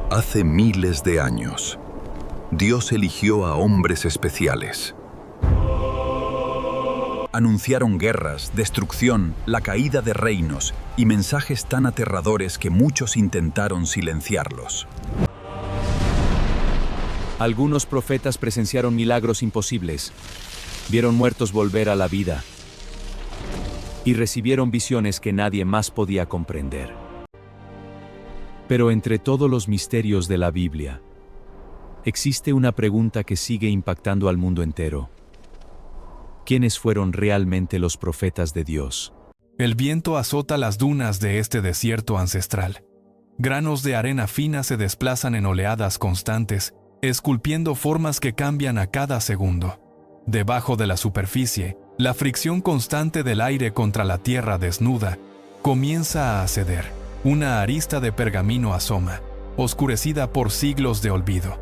Hace miles de años, Dios eligió a hombres especiales. Anunciaron guerras, destrucción, la caída de reinos y mensajes tan aterradores que muchos intentaron silenciarlos. Algunos profetas presenciaron milagros imposibles, vieron muertos volver a la vida y recibieron visiones que nadie más podía comprender. Pero entre todos los misterios de la Biblia, existe una pregunta que sigue impactando al mundo entero. ¿Quiénes fueron realmente los profetas de Dios? El viento azota las dunas de este desierto ancestral. Granos de arena fina se desplazan en oleadas constantes, esculpiendo formas que cambian a cada segundo. Debajo de la superficie, la fricción constante del aire contra la tierra desnuda comienza a ceder. Una arista de pergamino asoma, oscurecida por siglos de olvido.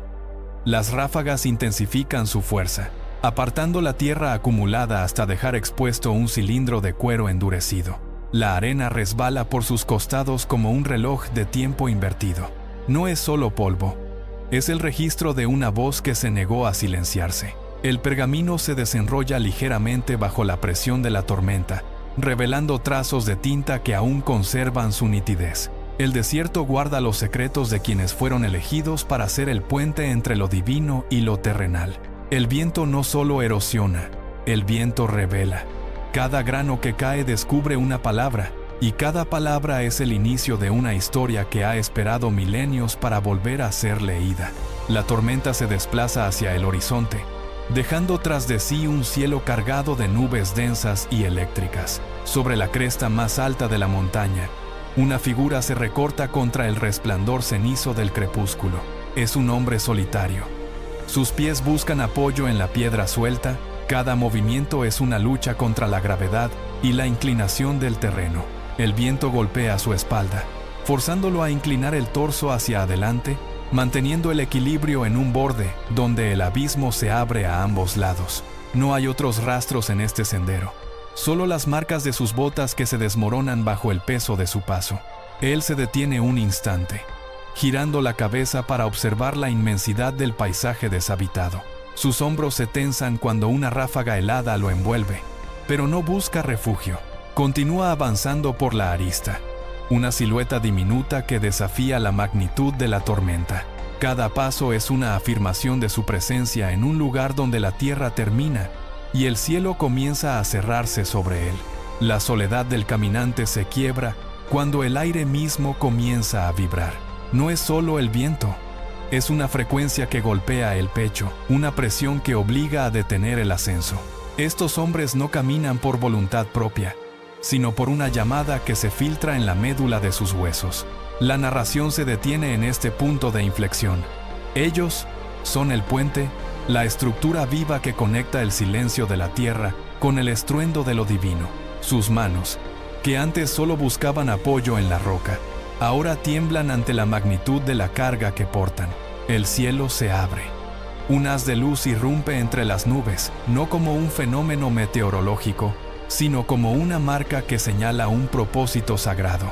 Las ráfagas intensifican su fuerza, apartando la tierra acumulada hasta dejar expuesto un cilindro de cuero endurecido. La arena resbala por sus costados como un reloj de tiempo invertido. No es solo polvo, es el registro de una voz que se negó a silenciarse. El pergamino se desenrolla ligeramente bajo la presión de la tormenta, revelando trazos de tinta que aún conservan su nitidez. El desierto guarda los secretos de quienes fueron elegidos para ser el puente entre lo divino y lo terrenal. El viento no solo erosiona, el viento revela. Cada grano que cae descubre una palabra, y cada palabra es el inicio de una historia que ha esperado milenios para volver a ser leída. La tormenta se desplaza hacia el horizonte, dejando tras de sí un cielo cargado de nubes densas y eléctricas. Sobre la cresta más alta de la montaña, una figura se recorta contra el resplandor cenizo del crepúsculo. Es un hombre solitario. Sus pies buscan apoyo en la piedra suelta, cada movimiento es una lucha contra la gravedad y la inclinación del terreno. El viento golpea su espalda, forzándolo a inclinar el torso hacia adelante, manteniendo el equilibrio en un borde donde el abismo se abre a ambos lados. No hay otros rastros en este sendero, solo las marcas de sus botas que se desmoronan bajo el peso de su paso. Él se detiene un instante, girando la cabeza para observar la inmensidad del paisaje deshabitado. Sus hombros se tensan cuando una ráfaga helada lo envuelve, pero no busca refugio. Continúa avanzando por la arista, una silueta diminuta que desafía la magnitud de la tormenta. Cada paso es una afirmación de su presencia en un lugar donde la tierra termina y el cielo comienza a cerrarse sobre él. La soledad del caminante se quiebra cuando el aire mismo comienza a vibrar. No es solo el viento, es una frecuencia que golpea el pecho, una presión que obliga a detener el ascenso. Estos hombres no caminan por voluntad propia, sino por una llamada que se filtra en la médula de sus huesos. La narración se detiene en este punto de inflexión. Ellos son el puente, la estructura viva que conecta el silencio de la tierra con el estruendo de lo divino. Sus manos, que antes solo buscaban apoyo en la roca, ahora tiemblan ante la magnitud de la carga que portan. El cielo se abre. Un haz de luz irrumpe entre las nubes, no como un fenómeno meteorológico, sino como una marca que señala un propósito sagrado.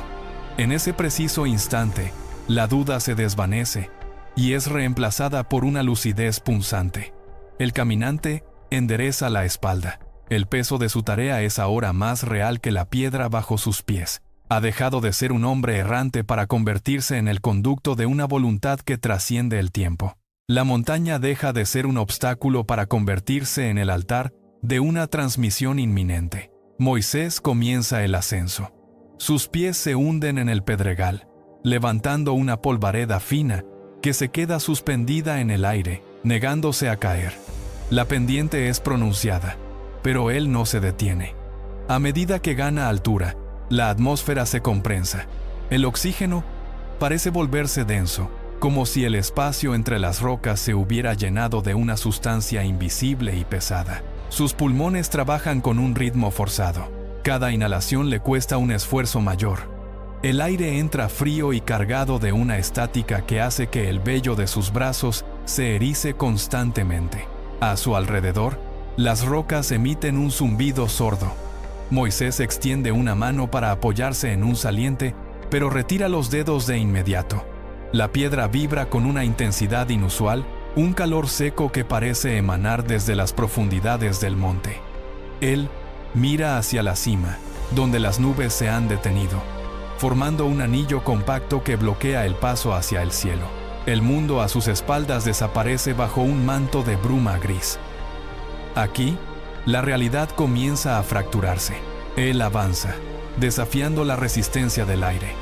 En ese preciso instante, la duda se desvanece y es reemplazada por una lucidez punzante. El caminante endereza la espalda. El peso de su tarea es ahora más real que la piedra bajo sus pies. Ha dejado de ser un hombre errante para convertirse en el conducto de una voluntad que trasciende el tiempo. La montaña deja de ser un obstáculo para convertirse en el altar de una transmisión inminente. Moisés comienza el ascenso. Sus pies se hunden en el pedregal, levantando una polvareda fina que se queda suspendida en el aire, negándose a caer. La pendiente es pronunciada, pero él no se detiene. A medida que gana altura, la atmósfera se comprensa. El oxígeno parece volverse denso, como si el espacio entre las rocas se hubiera llenado de una sustancia invisible y pesada. Sus pulmones trabajan con un ritmo forzado. Cada inhalación le cuesta un esfuerzo mayor. El aire entra frío y cargado de una estática que hace que el vello de sus brazos se erice constantemente. A su alrededor, las rocas emiten un zumbido sordo. Moisés extiende una mano para apoyarse en un saliente, pero retira los dedos de inmediato. La piedra vibra con una intensidad inusual, un calor seco que parece emanar desde las profundidades del monte. Él mira hacia la cima, donde las nubes se han detenido, formando un anillo compacto que bloquea el paso hacia el cielo. El mundo a sus espaldas desaparece bajo un manto de bruma gris. Aquí, la realidad comienza a fracturarse. Él avanza, desafiando la resistencia del aire,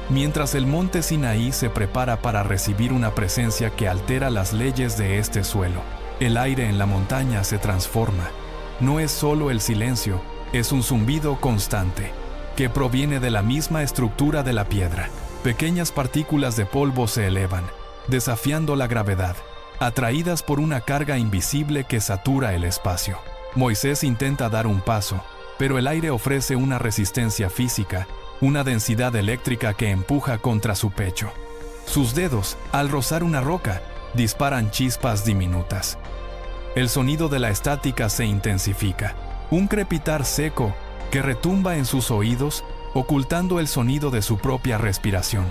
mientras el monte Sinaí se prepara para recibir una presencia que altera las leyes de este suelo. El aire en la montaña se transforma. No es solo el silencio, es un zumbido constante, que proviene de la misma estructura de la piedra. Pequeñas partículas de polvo se elevan, desafiando la gravedad, atraídas por una carga invisible que satura el espacio. Moisés intenta dar un paso, pero el aire ofrece una resistencia física, una densidad eléctrica que empuja contra su pecho. Sus dedos, al rozar una roca, disparan chispas diminutas. El sonido de la estática se intensifica, un crepitar seco que retumba en sus oídos, ocultando el sonido de su propia respiración.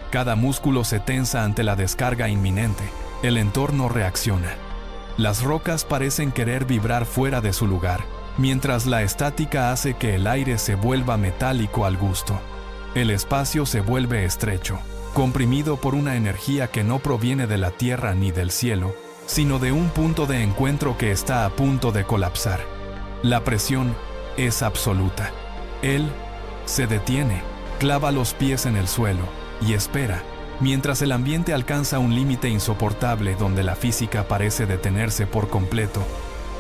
Cada músculo se tensa ante la descarga inminente. El entorno reacciona. Las rocas parecen querer vibrar fuera de su lugar, mientras la estática hace que el aire se vuelva metálico al gusto. El espacio se vuelve estrecho, comprimido por una energía que no proviene de la tierra ni del cielo, sino de un punto de encuentro que está a punto de colapsar. La presión es absoluta. Él se detiene, clava los pies en el suelo y espera, mientras el ambiente alcanza un límite insoportable donde la física parece detenerse por completo,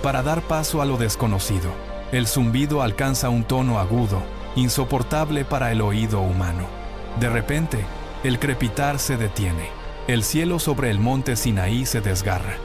para dar paso a lo desconocido. El zumbido alcanza un tono agudo, insoportable para el oído humano. De repente, el crepitar se detiene. El cielo sobre el monte Sinaí se desgarra.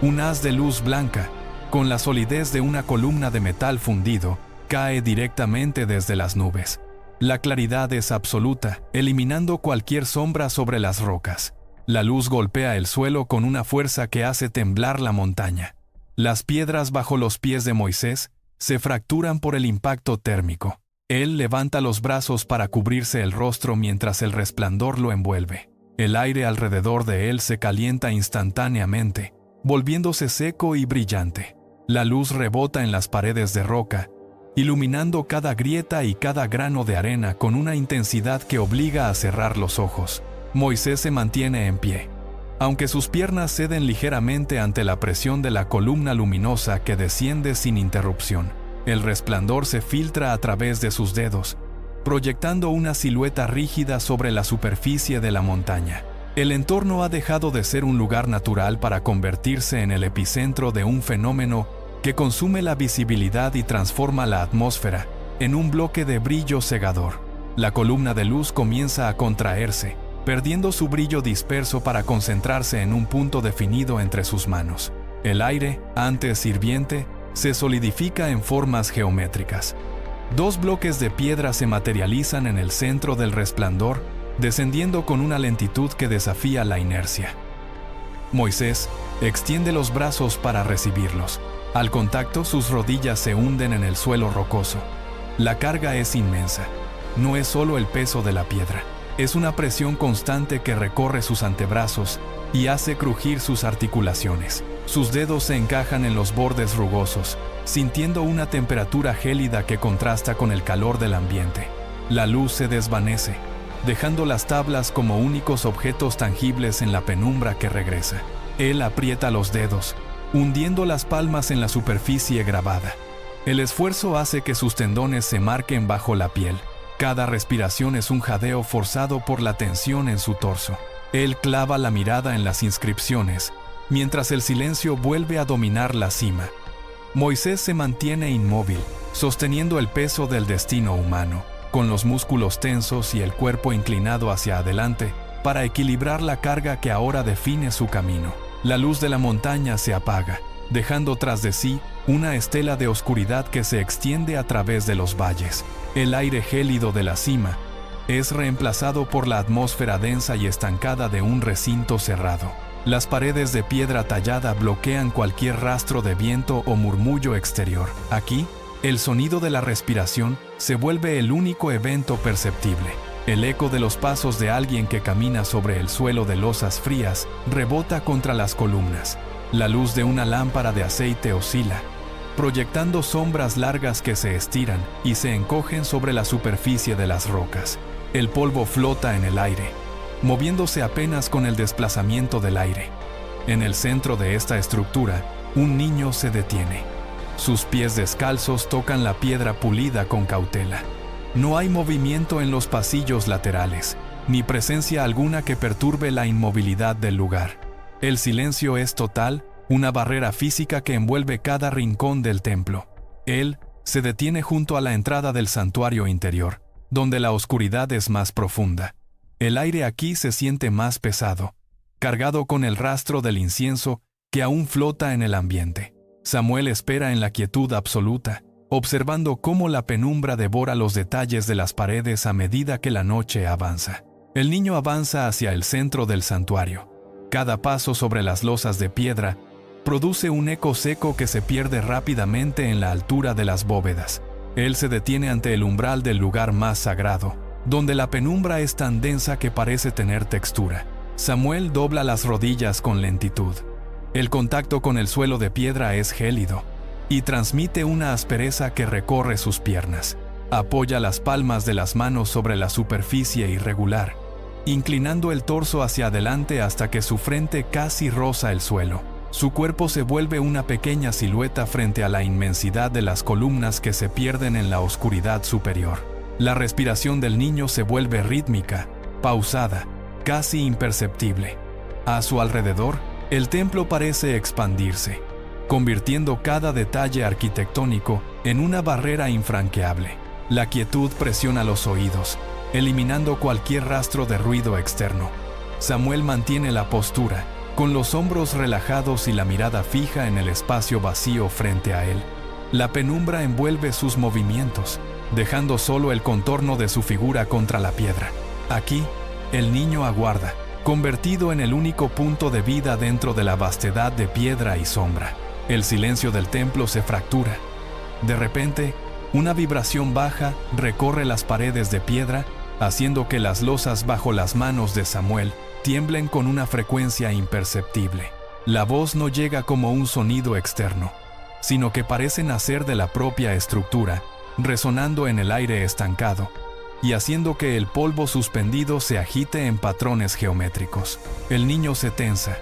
Un haz de luz blanca, con la solidez de una columna de metal fundido, cae directamente desde las nubes. La claridad es absoluta, eliminando cualquier sombra sobre las rocas. La luz golpea el suelo con una fuerza que hace temblar la montaña. Las piedras bajo los pies de Moisés se fracturan por el impacto térmico. Él levanta los brazos para cubrirse el rostro mientras el resplandor lo envuelve. El aire alrededor de él se calienta instantáneamente, volviéndose seco y brillante. La luz rebota en las paredes de roca, iluminando cada grieta y cada grano de arena con una intensidad que obliga a cerrar los ojos. Moisés se mantiene en pie, aunque sus piernas ceden ligeramente ante la presión de la columna luminosa que desciende sin interrupción. El resplandor se filtra a través de sus dedos, proyectando una silueta rígida sobre la superficie de la montaña. El entorno ha dejado de ser un lugar natural para convertirse en el epicentro de un fenómeno que consume la visibilidad y transforma la atmósfera en un bloque de brillo cegador. La columna de luz comienza a contraerse, perdiendo su brillo disperso para concentrarse en un punto definido entre sus manos. El aire, antes hirviente, se solidifica en formas geométricas. Dos bloques de piedra se materializan en el centro del resplandor, descendiendo con una lentitud que desafía la inercia. Moisés extiende los brazos para recibirlos. Al contacto, sus rodillas se hunden en el suelo rocoso. La carga es inmensa. No es solo el peso de la piedra, es una presión constante que recorre sus antebrazos y hace crujir sus articulaciones. Sus dedos se encajan en los bordes rugosos, sintiendo una temperatura gélida que contrasta con el calor del ambiente. La luz se desvanece, dejando las tablas como únicos objetos tangibles en la penumbra que regresa. Él aprieta los dedos, hundiendo las palmas en la superficie grabada. El esfuerzo hace que sus tendones se marquen bajo la piel. Cada respiración es un jadeo forzado por la tensión en su torso. Él clava la mirada en las inscripciones, mientras el silencio vuelve a dominar la cima. Moisés se mantiene inmóvil, sosteniendo el peso del destino humano, con los músculos tensos y el cuerpo inclinado hacia adelante, para equilibrar la carga que ahora define su camino. La luz de la montaña se apaga, dejando tras de sí una estela de oscuridad que se extiende a través de los valles. El aire gélido de la cima es reemplazado por la atmósfera densa y estancada de un recinto cerrado. Las paredes de piedra tallada bloquean cualquier rastro de viento o murmullo exterior. Aquí, el sonido de la respiración se vuelve el único evento perceptible. El eco de los pasos de alguien que camina sobre el suelo de losas frías rebota contra las columnas. La luz de una lámpara de aceite oscila, proyectando sombras largas que se estiran y se encogen sobre la superficie de las rocas. El polvo flota en el aire, moviéndose apenas con el desplazamiento del aire. En el centro de esta estructura, un niño se detiene. Sus pies descalzos tocan la piedra pulida con cautela. No hay movimiento en los pasillos laterales, ni presencia alguna que perturbe la inmovilidad del lugar. El silencio es total, una barrera física que envuelve cada rincón del templo. Él se detiene junto a la entrada del santuario interior, donde la oscuridad es más profunda. El aire aquí se siente más pesado, cargado con el rastro del incienso que aún flota en el ambiente. Samuel espera en la quietud absoluta, observando cómo la penumbra devora los detalles de las paredes a medida que la noche avanza. El niño avanza hacia el centro del santuario. Cada paso sobre las losas de piedra produce un eco seco que se pierde rápidamente en la altura de las bóvedas. Él se detiene ante el umbral del lugar más sagrado, donde la penumbra es tan densa que parece tener textura. Samuel dobla las rodillas con lentitud. El contacto con el suelo de piedra es gélido y transmite una aspereza que recorre sus piernas. Apoya las palmas de las manos sobre la superficie irregular, inclinando el torso hacia adelante hasta que su frente casi roza el suelo. Su cuerpo se vuelve una pequeña silueta frente a la inmensidad de las columnas que se pierden en la oscuridad superior. La respiración del niño se vuelve rítmica, pausada, casi imperceptible. A su alrededor, el templo parece expandirse, convirtiendo cada detalle arquitectónico en una barrera infranqueable. La quietud presiona los oídos, eliminando cualquier rastro de ruido externo. Samuel mantiene la postura, con los hombros relajados y la mirada fija en el espacio vacío frente a él. La penumbra envuelve sus movimientos, dejando solo el contorno de su figura contra la piedra. Aquí, el niño aguarda, convertido en el único punto de vida dentro de la vastedad de piedra y sombra. El silencio del templo se fractura. De repente, una vibración baja recorre las paredes de piedra, haciendo que las losas bajo las manos de Samuel tiemblen con una frecuencia imperceptible. La voz no llega como un sonido externo, sino que parece nacer de la propia estructura, resonando en el aire estancado y haciendo que el polvo suspendido se agite en patrones geométricos. El niño se tensa.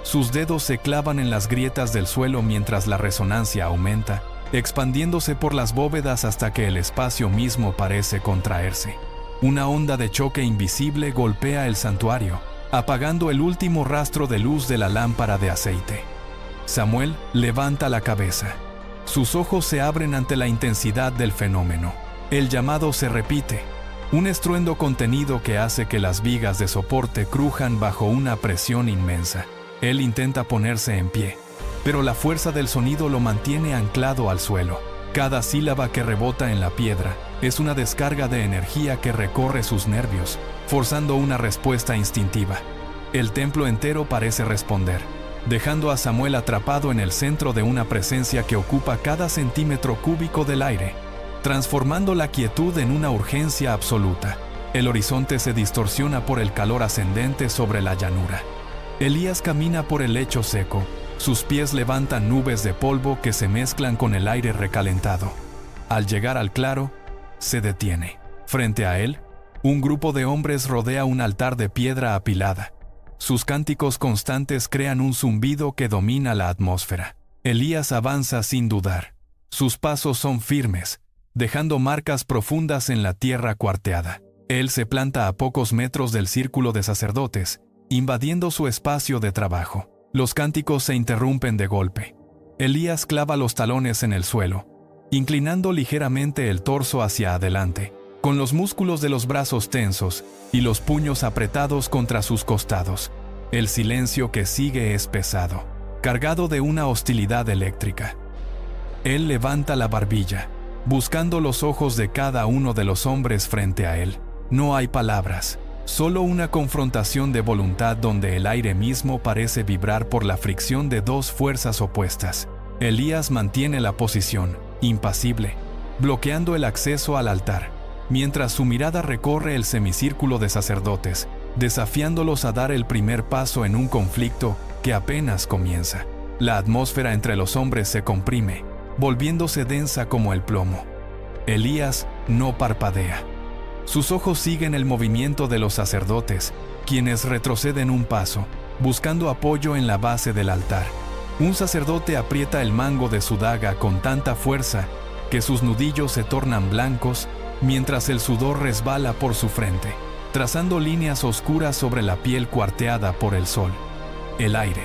Sus dedos se clavan en las grietas del suelo mientras la resonancia aumenta, expandiéndose por las bóvedas hasta que el espacio mismo parece contraerse. Una onda de choque invisible golpea el santuario, apagando el último rastro de luz de la lámpara de aceite. Samuel levanta la cabeza. Sus ojos se abren ante la intensidad del fenómeno. El llamado se repite, un estruendo contenido que hace que las vigas de soporte crujan bajo una presión inmensa. Él intenta ponerse en pie, pero la fuerza del sonido lo mantiene anclado al suelo. Cada sílaba que rebota en la piedra es una descarga de energía que recorre sus nervios, forzando una respuesta instintiva. El templo entero parece responder, dejando a Samuel atrapado en el centro de una presencia que ocupa cada centímetro cúbico del aire, transformando la quietud en una urgencia absoluta. El horizonte se distorsiona por el calor ascendente sobre la llanura. Elías camina por el lecho seco. Sus pies levantan nubes de polvo que se mezclan con el aire recalentado. Al llegar al claro, se detiene. Frente a él, un grupo de hombres rodea un altar de piedra apilada. Sus cánticos constantes crean un zumbido que domina la atmósfera. Elías avanza sin dudar. Sus pasos son firmes, dejando marcas profundas en la tierra cuarteada. Él se planta a pocos metros del círculo de sacerdotes, invadiendo su espacio de trabajo. Los cánticos se interrumpen de golpe. Elías clava los talones en el suelo, inclinando ligeramente el torso hacia adelante, con los músculos de los brazos tensos y los puños apretados contra sus costados. El silencio que sigue es pesado, cargado de una hostilidad eléctrica. Él levanta la barbilla, buscando los ojos de cada uno de los hombres frente a él. No hay palabras, solo una confrontación de voluntad donde el aire mismo parece vibrar por la fricción de dos fuerzas opuestas. Elías mantiene la posición, impasible, bloqueando el acceso al altar. mientras su mirada recorre el semicírculo de sacerdotes, desafiándolos a dar el primer paso en un conflicto que apenas comienza. La atmósfera entre los hombres se comprime, volviéndose densa como el plomo. Elías no parpadea. Sus ojos siguen el movimiento de los sacerdotes, quienes retroceden un paso, buscando apoyo en la base del altar. Un sacerdote aprieta el mango de su daga con tanta fuerza que sus nudillos se tornan blancos, mientras el sudor resbala por su frente, trazando líneas oscuras sobre la piel cuarteada por el sol. El aire,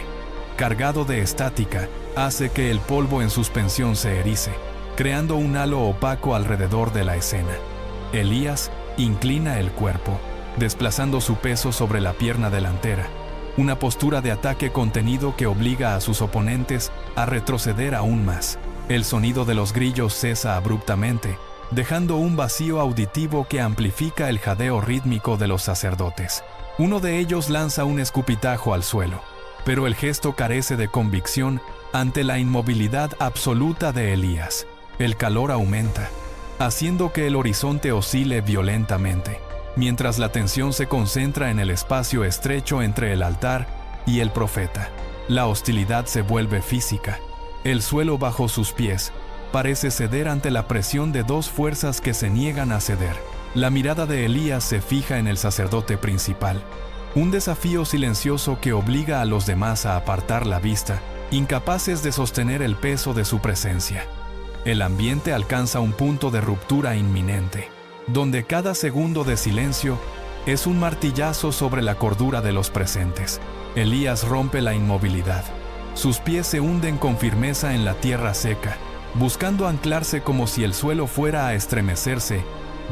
cargado de estática, hace que el polvo en suspensión se erice, creando un halo opaco alrededor de la escena. Elías inclina el cuerpo, desplazando su peso sobre la pierna delantera, una postura de ataque contenido que obliga a sus oponentes a retroceder aún más. El sonido de los grillos cesa abruptamente, dejando un vacío auditivo que amplifica el jadeo rítmico de los sacerdotes. Uno de ellos lanza un escupitajo al suelo, pero el gesto carece de convicción ante la inmovilidad absoluta de Elías. El calor aumenta, haciendo que el horizonte oscile violentamente, mientras la tensión se concentra en el espacio estrecho entre el altar y el profeta. La hostilidad se vuelve física. El suelo bajo sus pies parece ceder ante la presión de dos fuerzas que se niegan a ceder. La mirada de Elías se fija en el sacerdote principal, un desafío silencioso que obliga a los demás a apartar la vista, incapaces de sostener el peso de su presencia. El ambiente alcanza un punto de ruptura inminente, donde cada segundo de silencio es un martillazo sobre la cordura de los presentes. Elías rompe la inmovilidad. Sus pies se hunden con firmeza en la tierra seca, buscando anclarse como si el suelo fuera a estremecerse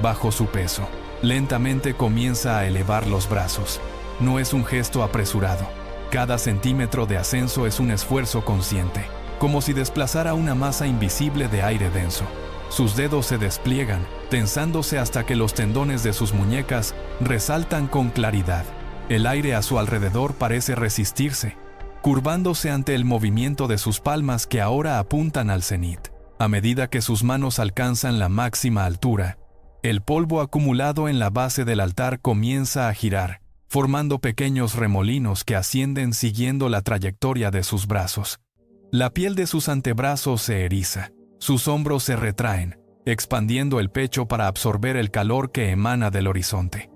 bajo su peso. Lentamente comienza a elevar los brazos. No es un gesto apresurado. Cada centímetro de ascenso es un esfuerzo consciente, como si desplazara una masa invisible de aire denso. Sus dedos se despliegan, tensándose hasta que los tendones de sus muñecas resaltan con claridad. El aire a su alrededor parece resistirse, curvándose ante el movimiento de sus palmas que ahora apuntan al cenit. A medida que sus manos alcanzan la máxima altura, el polvo acumulado en la base del altar comienza a girar, formando pequeños remolinos que ascienden siguiendo la trayectoria de sus brazos. La piel de sus antebrazos se eriza, sus hombros se retraen, expandiendo el pecho para absorber el calor que emana del horizonte.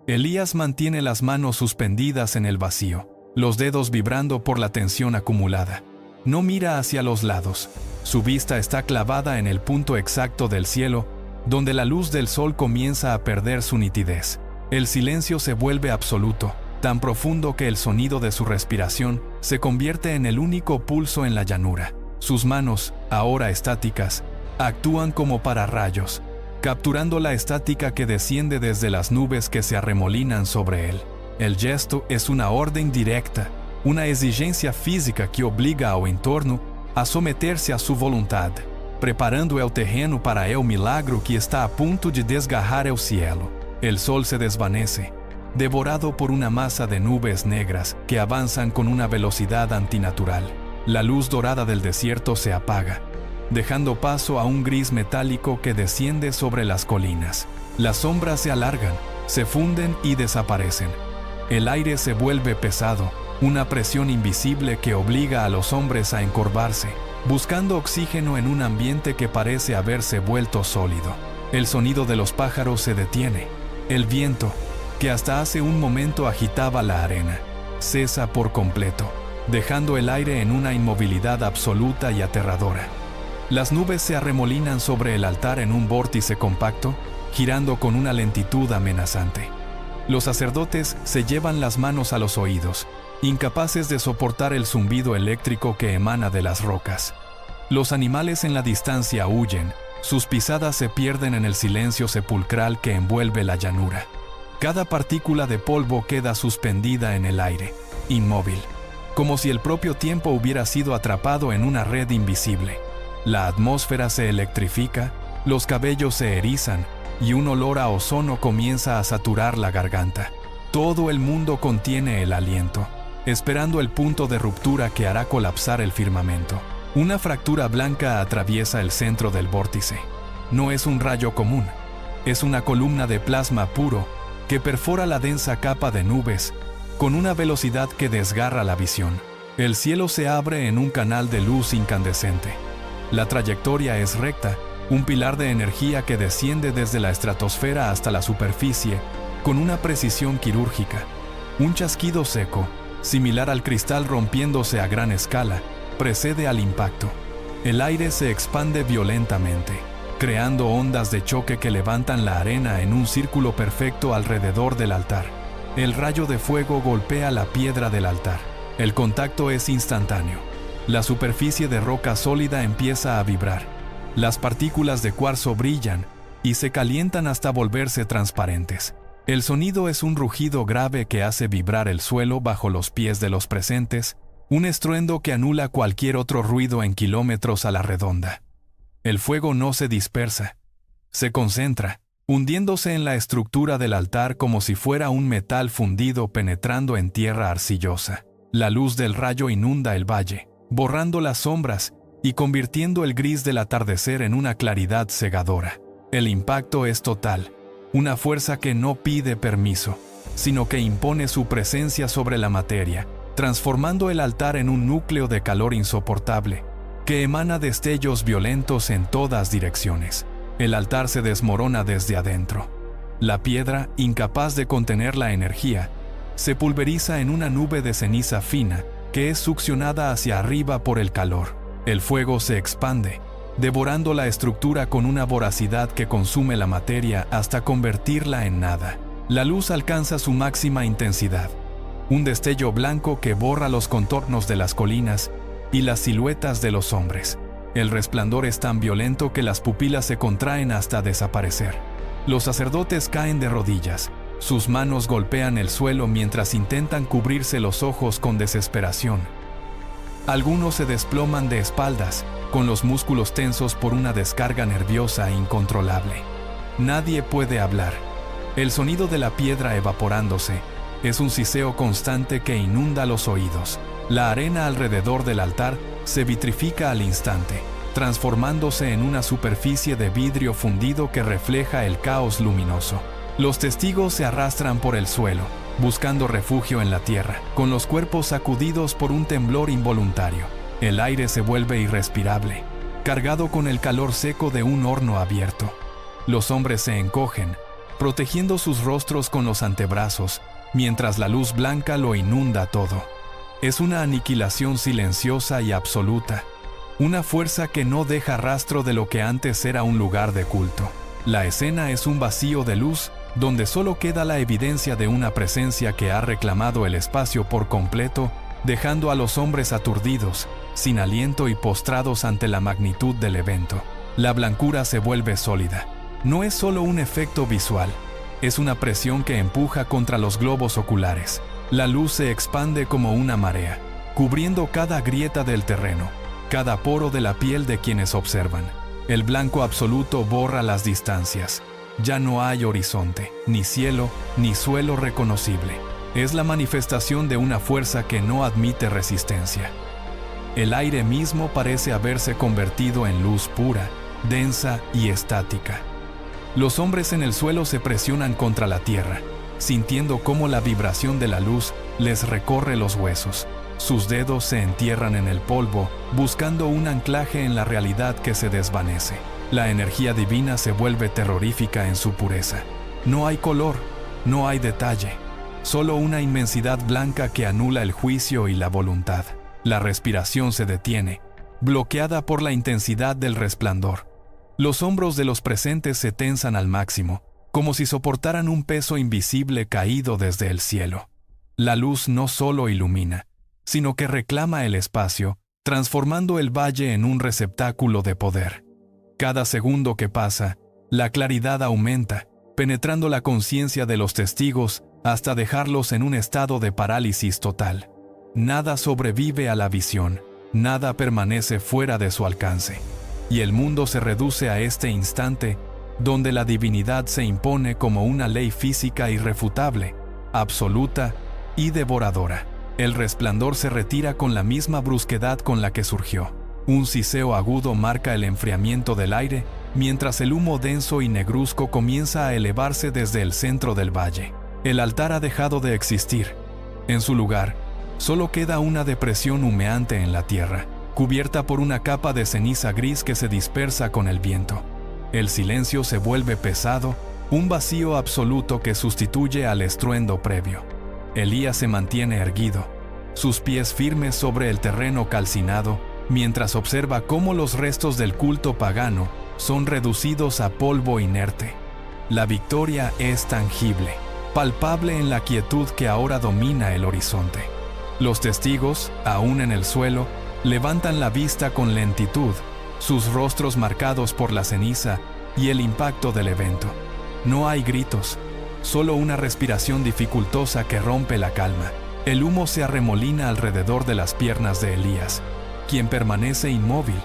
Elías mantiene las manos suspendidas en el vacío, los dedos vibrando por la tensión acumulada. No mira hacia los lados. Su vista está clavada en el punto exacto del cielo, donde la luz del sol comienza a perder su nitidez. El silencio se vuelve absoluto, tan profundo que el sonido de su respiración se convierte en el único pulso en la llanura. Sus manos, ahora estáticas, actúan como pararrayos, capturando la estática que desciende desde las nubes que se arremolinan sobre él. El gesto es una orden directa, una exigencia física que obliga ao entorno a someter-se à sua vontade, preparando el terreno para el milagro que está a punto de desgarrar el cielo. El sol se desvanece, devorado por una masa de nubes negras que avanzan con una velocidad antinatural. La luz dorada del desierto se apaga, dejando paso a un gris metálico que desciende sobre las colinas. Las sombras se alargan, se funden y desaparecen. El aire se vuelve pesado, una presión invisible que obliga a los hombres a encorvarse, buscando oxígeno en un ambiente que parece haberse vuelto sólido. El sonido de los pájaros se detiene. El viento, que hasta hace un momento agitaba la arena, cesa por completo, dejando el aire en una inmovilidad absoluta y aterradora. Las nubes se arremolinan sobre el altar en un vórtice compacto, girando con una lentitud amenazante. Los sacerdotes se llevan las manos a los oídos, incapaces de soportar el zumbido eléctrico que emana de las rocas. Los animales en la distancia huyen, sus pisadas se pierden en el silencio sepulcral que envuelve la llanura. Cada partícula de polvo queda suspendida en el aire, inmóvil, como si el propio tiempo hubiera sido atrapado en una red invisible. La atmósfera se electrifica, los cabellos se erizan, y un olor a ozono comienza a saturar la garganta. Todo el mundo contiene el aliento, esperando el punto de ruptura que hará colapsar el firmamento. Una fractura blanca atraviesa el centro del vórtice. No es un rayo común, Es una columna de plasma puro que perfora la densa capa de nubes con una velocidad que desgarra la visión. El cielo se abre en un canal de luz incandescente. La trayectoria es recta, un pilar de energía que desciende desde la estratosfera hasta la superficie con una precisión quirúrgica. Un chasquido seco, similar al cristal rompiéndose a gran escala, precede al impacto. El aire se expande violentamente, creando ondas de choque que levantan la arena en un círculo perfecto alrededor del altar. El rayo de fuego golpea la piedra del altar. El contacto es instantáneo. La superficie de roca sólida empieza a vibrar. Las partículas de cuarzo brillan y se calientan hasta volverse transparentes. El sonido es un rugido grave que hace vibrar el suelo bajo los pies de los presentes, un estruendo que anula cualquier otro ruido en kilómetros a la redonda. El fuego no se dispersa, se concentra, hundiéndose en la estructura del altar como si fuera un metal fundido penetrando en tierra arcillosa. La luz del rayo inunda el valle, borrando las sombras y convirtiendo el gris del atardecer en una claridad cegadora. El impacto es total, una fuerza que no pide permiso, sino que impone su presencia sobre la materia, transformando el altar en un núcleo de calor insoportable, que emana destellos violentos en todas direcciones. El altar se desmorona desde adentro. La piedra, incapaz de contener la energía, se pulveriza en una nube de ceniza fina que es succionada hacia arriba por el calor. El fuego se expande, devorando la estructura con una voracidad que consume la materia hasta convertirla en nada. La luz alcanza su máxima intensidad, un destello blanco que borra los contornos de las colinas y las siluetas de los hombres. El resplandor es tan violento que las pupilas se contraen hasta desaparecer. Los sacerdotes caen de rodillas. Sus manos golpean el suelo mientras intentan cubrirse los ojos con desesperación. Algunos se desploman de espaldas, con los músculos tensos por una descarga nerviosa e incontrolable. Nadie puede hablar. El sonido de la piedra evaporándose es un siseo constante que inunda los oídos. La arena alrededor del altar se vitrifica al instante, transformándose en una superficie de vidrio fundido que refleja el caos luminoso. Los testigos se arrastran por el suelo, buscando refugio en la tierra, con los cuerpos sacudidos por un temblor involuntario. El aire se vuelve irrespirable, cargado con el calor seco de un horno abierto. Los hombres se encogen, protegiendo sus rostros con los antebrazos, mientras la luz blanca lo inunda todo. Es una aniquilación silenciosa y absoluta, una fuerza que no deja rastro de lo que antes era un lugar de culto. La escena es un vacío de luz, donde solo queda la evidencia de una presencia que ha reclamado el espacio por completo, dejando a los hombres aturdidos, sin aliento y postrados ante la magnitud del evento. La blancura se vuelve sólida. No es solo un efecto visual, es una presión que empuja contra los globos oculares. La luz se expande como una marea, cubriendo cada grieta del terreno, cada poro de la piel de quienes observan. El blanco absoluto borra las distancias. Ya no hay horizonte, ni cielo, ni suelo reconocible. Es la manifestación de una fuerza que no admite resistencia. El aire mismo parece haberse convertido en luz pura, densa y estática. Los hombres en el suelo se presionan contra la tierra, sintiendo cómo la vibración de la luz les recorre los huesos. Sus dedos se entierran en el polvo, buscando un anclaje en la realidad que se desvanece. La energía divina se vuelve terrorífica en su pureza. No hay color, no hay detalle, solo una inmensidad blanca que anula el juicio y la voluntad. La respiración se detiene, bloqueada por la intensidad del resplandor. Los hombros de los presentes se tensan al máximo, como si soportaran un peso invisible caído desde el cielo. La luz no solo ilumina, sino que reclama el espacio, transformando el valle en un receptáculo de poder. Cada segundo que pasa, la claridad aumenta, penetrando la conciencia de los testigos hasta dejarlos en un estado de parálisis total. Nada sobrevive a la visión, nada permanece fuera de su alcance, y el mundo se reduce a este instante donde la divinidad se impone como una ley física irrefutable, absoluta y devoradora. El resplandor se retira con la misma brusquedad con la que surgió. Un siseo agudo marca el enfriamiento del aire mientras el humo denso y negruzco comienza a elevarse desde el centro del valle. El altar ha dejado de existir. En su lugar, solo queda una depresión humeante en la tierra, cubierta por una capa de ceniza gris que se dispersa con el viento. El silencio se vuelve pesado, un vacío absoluto que sustituye al estruendo previo. Elías se mantiene erguido, sus pies firmes sobre el terreno calcinado, mientras observa cómo los restos del culto pagano son reducidos a polvo inerte. La victoria es tangible, palpable en la quietud que ahora domina el horizonte. Los testigos, aún en el suelo, levantan la vista con lentitud, sus rostros marcados por la ceniza y el impacto del evento. No hay gritos, solo una respiración dificultosa que rompe la calma. El humo se arremolina alrededor de las piernas de Elías, quien permanece inmóvil,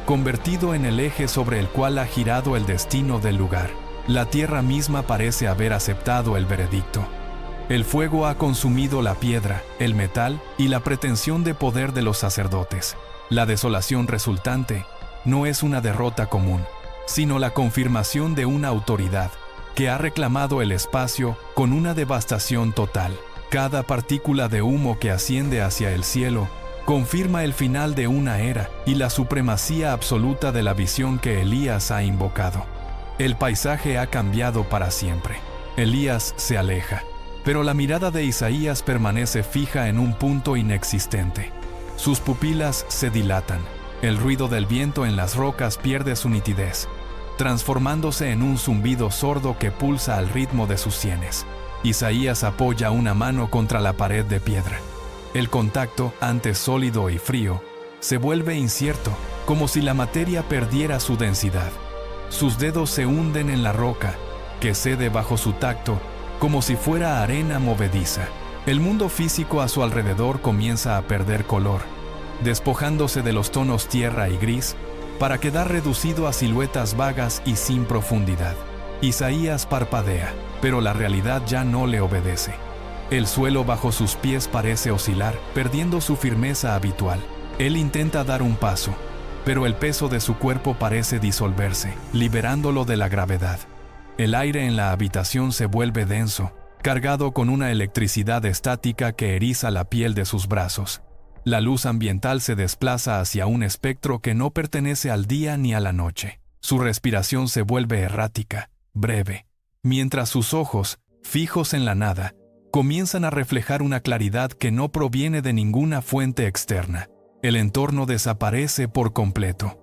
convertido en el eje sobre el cual ha girado el destino del lugar. La tierra misma parece haber aceptado el veredicto. El fuego ha consumido la piedra, el metal y la pretensión de poder de los sacerdotes. La desolación resultante no es una derrota común, sino la confirmación de una autoridad que ha reclamado el espacio con una devastación total. Cada partícula de humo que asciende hacia el cielo confirma el final de una era y la supremacía absoluta de la visión que Elías ha invocado. El paisaje ha cambiado para siempre. Elías se aleja, pero la mirada de Isaías permanece fija en un punto inexistente. Sus pupilas se dilatan. El ruido del viento en las rocas pierde su nitidez, transformándose en un zumbido sordo que pulsa al ritmo de sus sienes. Isaías apoya una mano contra la pared de piedra. El contacto, antes sólido y frío, se vuelve incierto, como si la materia perdiera su densidad. Sus dedos se hunden en la roca, que cede bajo su tacto, como si fuera arena movediza. El mundo físico a su alrededor comienza a perder color, despojándose de los tonos tierra y gris, para quedar reducido a siluetas vagas y sin profundidad. Isaías parpadea, pero la realidad ya no le obedece. El suelo bajo sus pies parece oscilar, perdiendo su firmeza habitual. Él intenta dar un paso, pero el peso de su cuerpo parece disolverse, liberándolo de la gravedad. El aire en la habitación se vuelve denso, cargado con una electricidad estática que eriza la piel de sus brazos. La luz ambiental se desplaza hacia un espectro que no pertenece al día ni a la noche. Su respiración se vuelve errática, breve, mientras sus ojos, fijos en la nada, comienzan a reflejar una claridad que no proviene de ninguna fuente externa. El entorno desaparece por completo.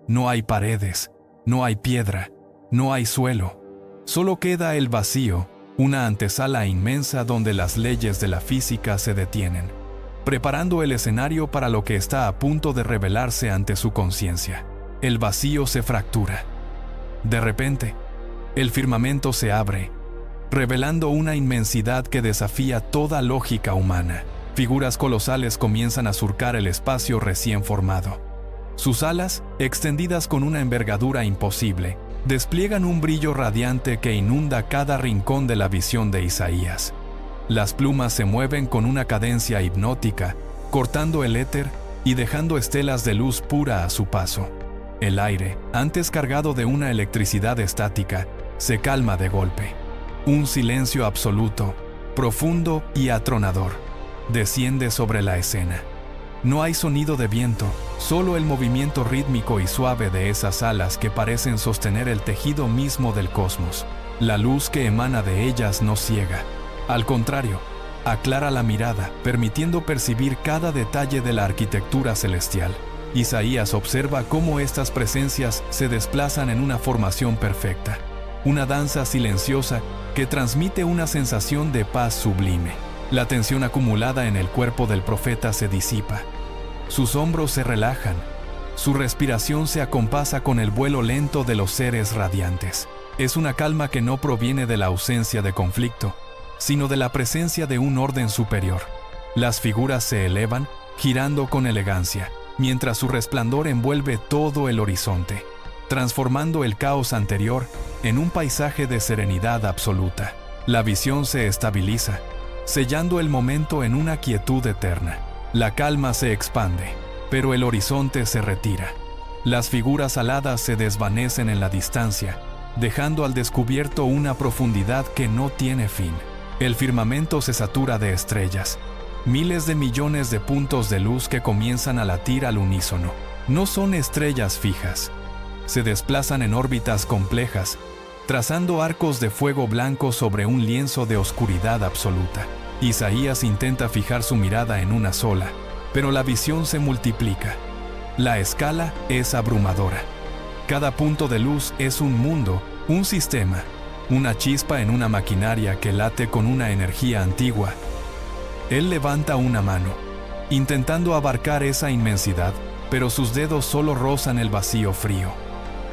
No hay paredes, no hay piedra, no hay suelo. Solo queda el vacío, una antesala inmensa donde las leyes de la física se detienen, preparando el escenario para lo que está a punto de revelarse ante su conciencia. El vacío se fractura. De repente, el firmamento se abre, revelando una inmensidad que desafía toda lógica humana. Figuras colosales comienzan a surcar el espacio recién formado. Sus alas, extendidas con una envergadura imposible, despliegan un brillo radiante que inunda cada rincón de la visión de Isaías. Las plumas se mueven con una cadencia hipnótica, cortando el éter y dejando estelas de luz pura a su paso. El aire, antes cargado de una electricidad estática, se calma de golpe. Un silencio absoluto, profundo y atronador, desciende sobre la escena. No hay sonido de viento, solo el movimiento rítmico y suave de esas alas que parecen sostener el tejido mismo del cosmos. La luz que emana de ellas no ciega. Al contrario, aclara la mirada, permitiendo percibir cada detalle de la arquitectura celestial. Isaías observa cómo estas presencias se desplazan en una formación perfecta, una danza silenciosa que transmite una sensación de paz sublime. La tensión acumulada en el cuerpo del profeta se disipa. Sus hombros se relajan. Su respiración se acompasa con el vuelo lento de los seres radiantes. Es una calma que no proviene de la ausencia de conflicto, sino de la presencia de un orden superior. Las figuras se elevan, girando con elegancia, mientras su resplandor envuelve todo el horizonte, transformando el caos anterior en un paisaje de serenidad absoluta. La visión se estabiliza, sellando el momento en una quietud eterna. La calma se expande, pero el horizonte se retira. Las figuras aladas se desvanecen en la distancia, dejando al descubierto una profundidad que no tiene fin. El firmamento se satura de estrellas, miles de millones de puntos de luz que comienzan a latir al unísono. No son estrellas fijas. Se desplazan en órbitas complejas, trazando arcos de fuego blanco sobre un lienzo de oscuridad absoluta. Isaías intenta fijar su mirada en una sola, pero la visión se multiplica. La escala es abrumadora. Cada punto de luz es un mundo, un sistema, una chispa en una maquinaria que late con una energía antigua. Él levanta una mano, intentando abarcar esa inmensidad, pero sus dedos solo rozan el vacío frío.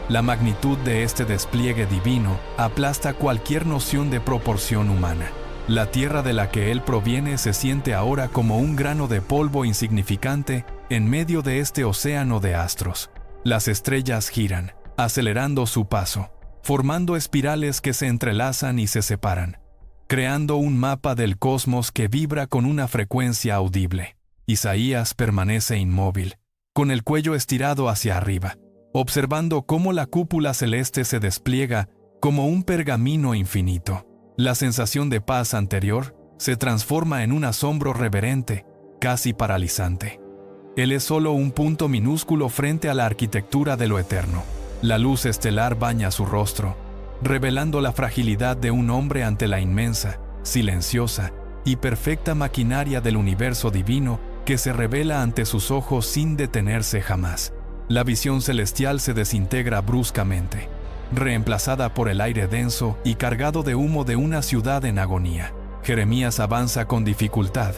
La magnitud de este despliegue divino aplasta cualquier noción de proporción humana. La tierra de la que él proviene se siente ahora como un grano de polvo insignificante en medio de este océano de astros. Las estrellas giran, acelerando su paso, formando espirales que se entrelazan y se separan, creando un mapa del cosmos que vibra con una frecuencia audible. Isaías permanece inmóvil, con el cuello estirado hacia arriba, observando cómo la cúpula celeste se despliega como un pergamino infinito. La sensación de paz anterior se transforma en un asombro reverente, casi paralizante. Él es solo un punto minúsculo frente a la arquitectura de lo eterno. La luz estelar baña su rostro, revelando la fragilidad de un hombre ante la inmensa, silenciosa y perfecta maquinaria del universo divino que se revela ante sus ojos sin detenerse jamás. La visión celestial se desintegra bruscamente, reemplazada por el aire denso y cargado de humo de una ciudad en agonía. Jeremías avanza con dificultad,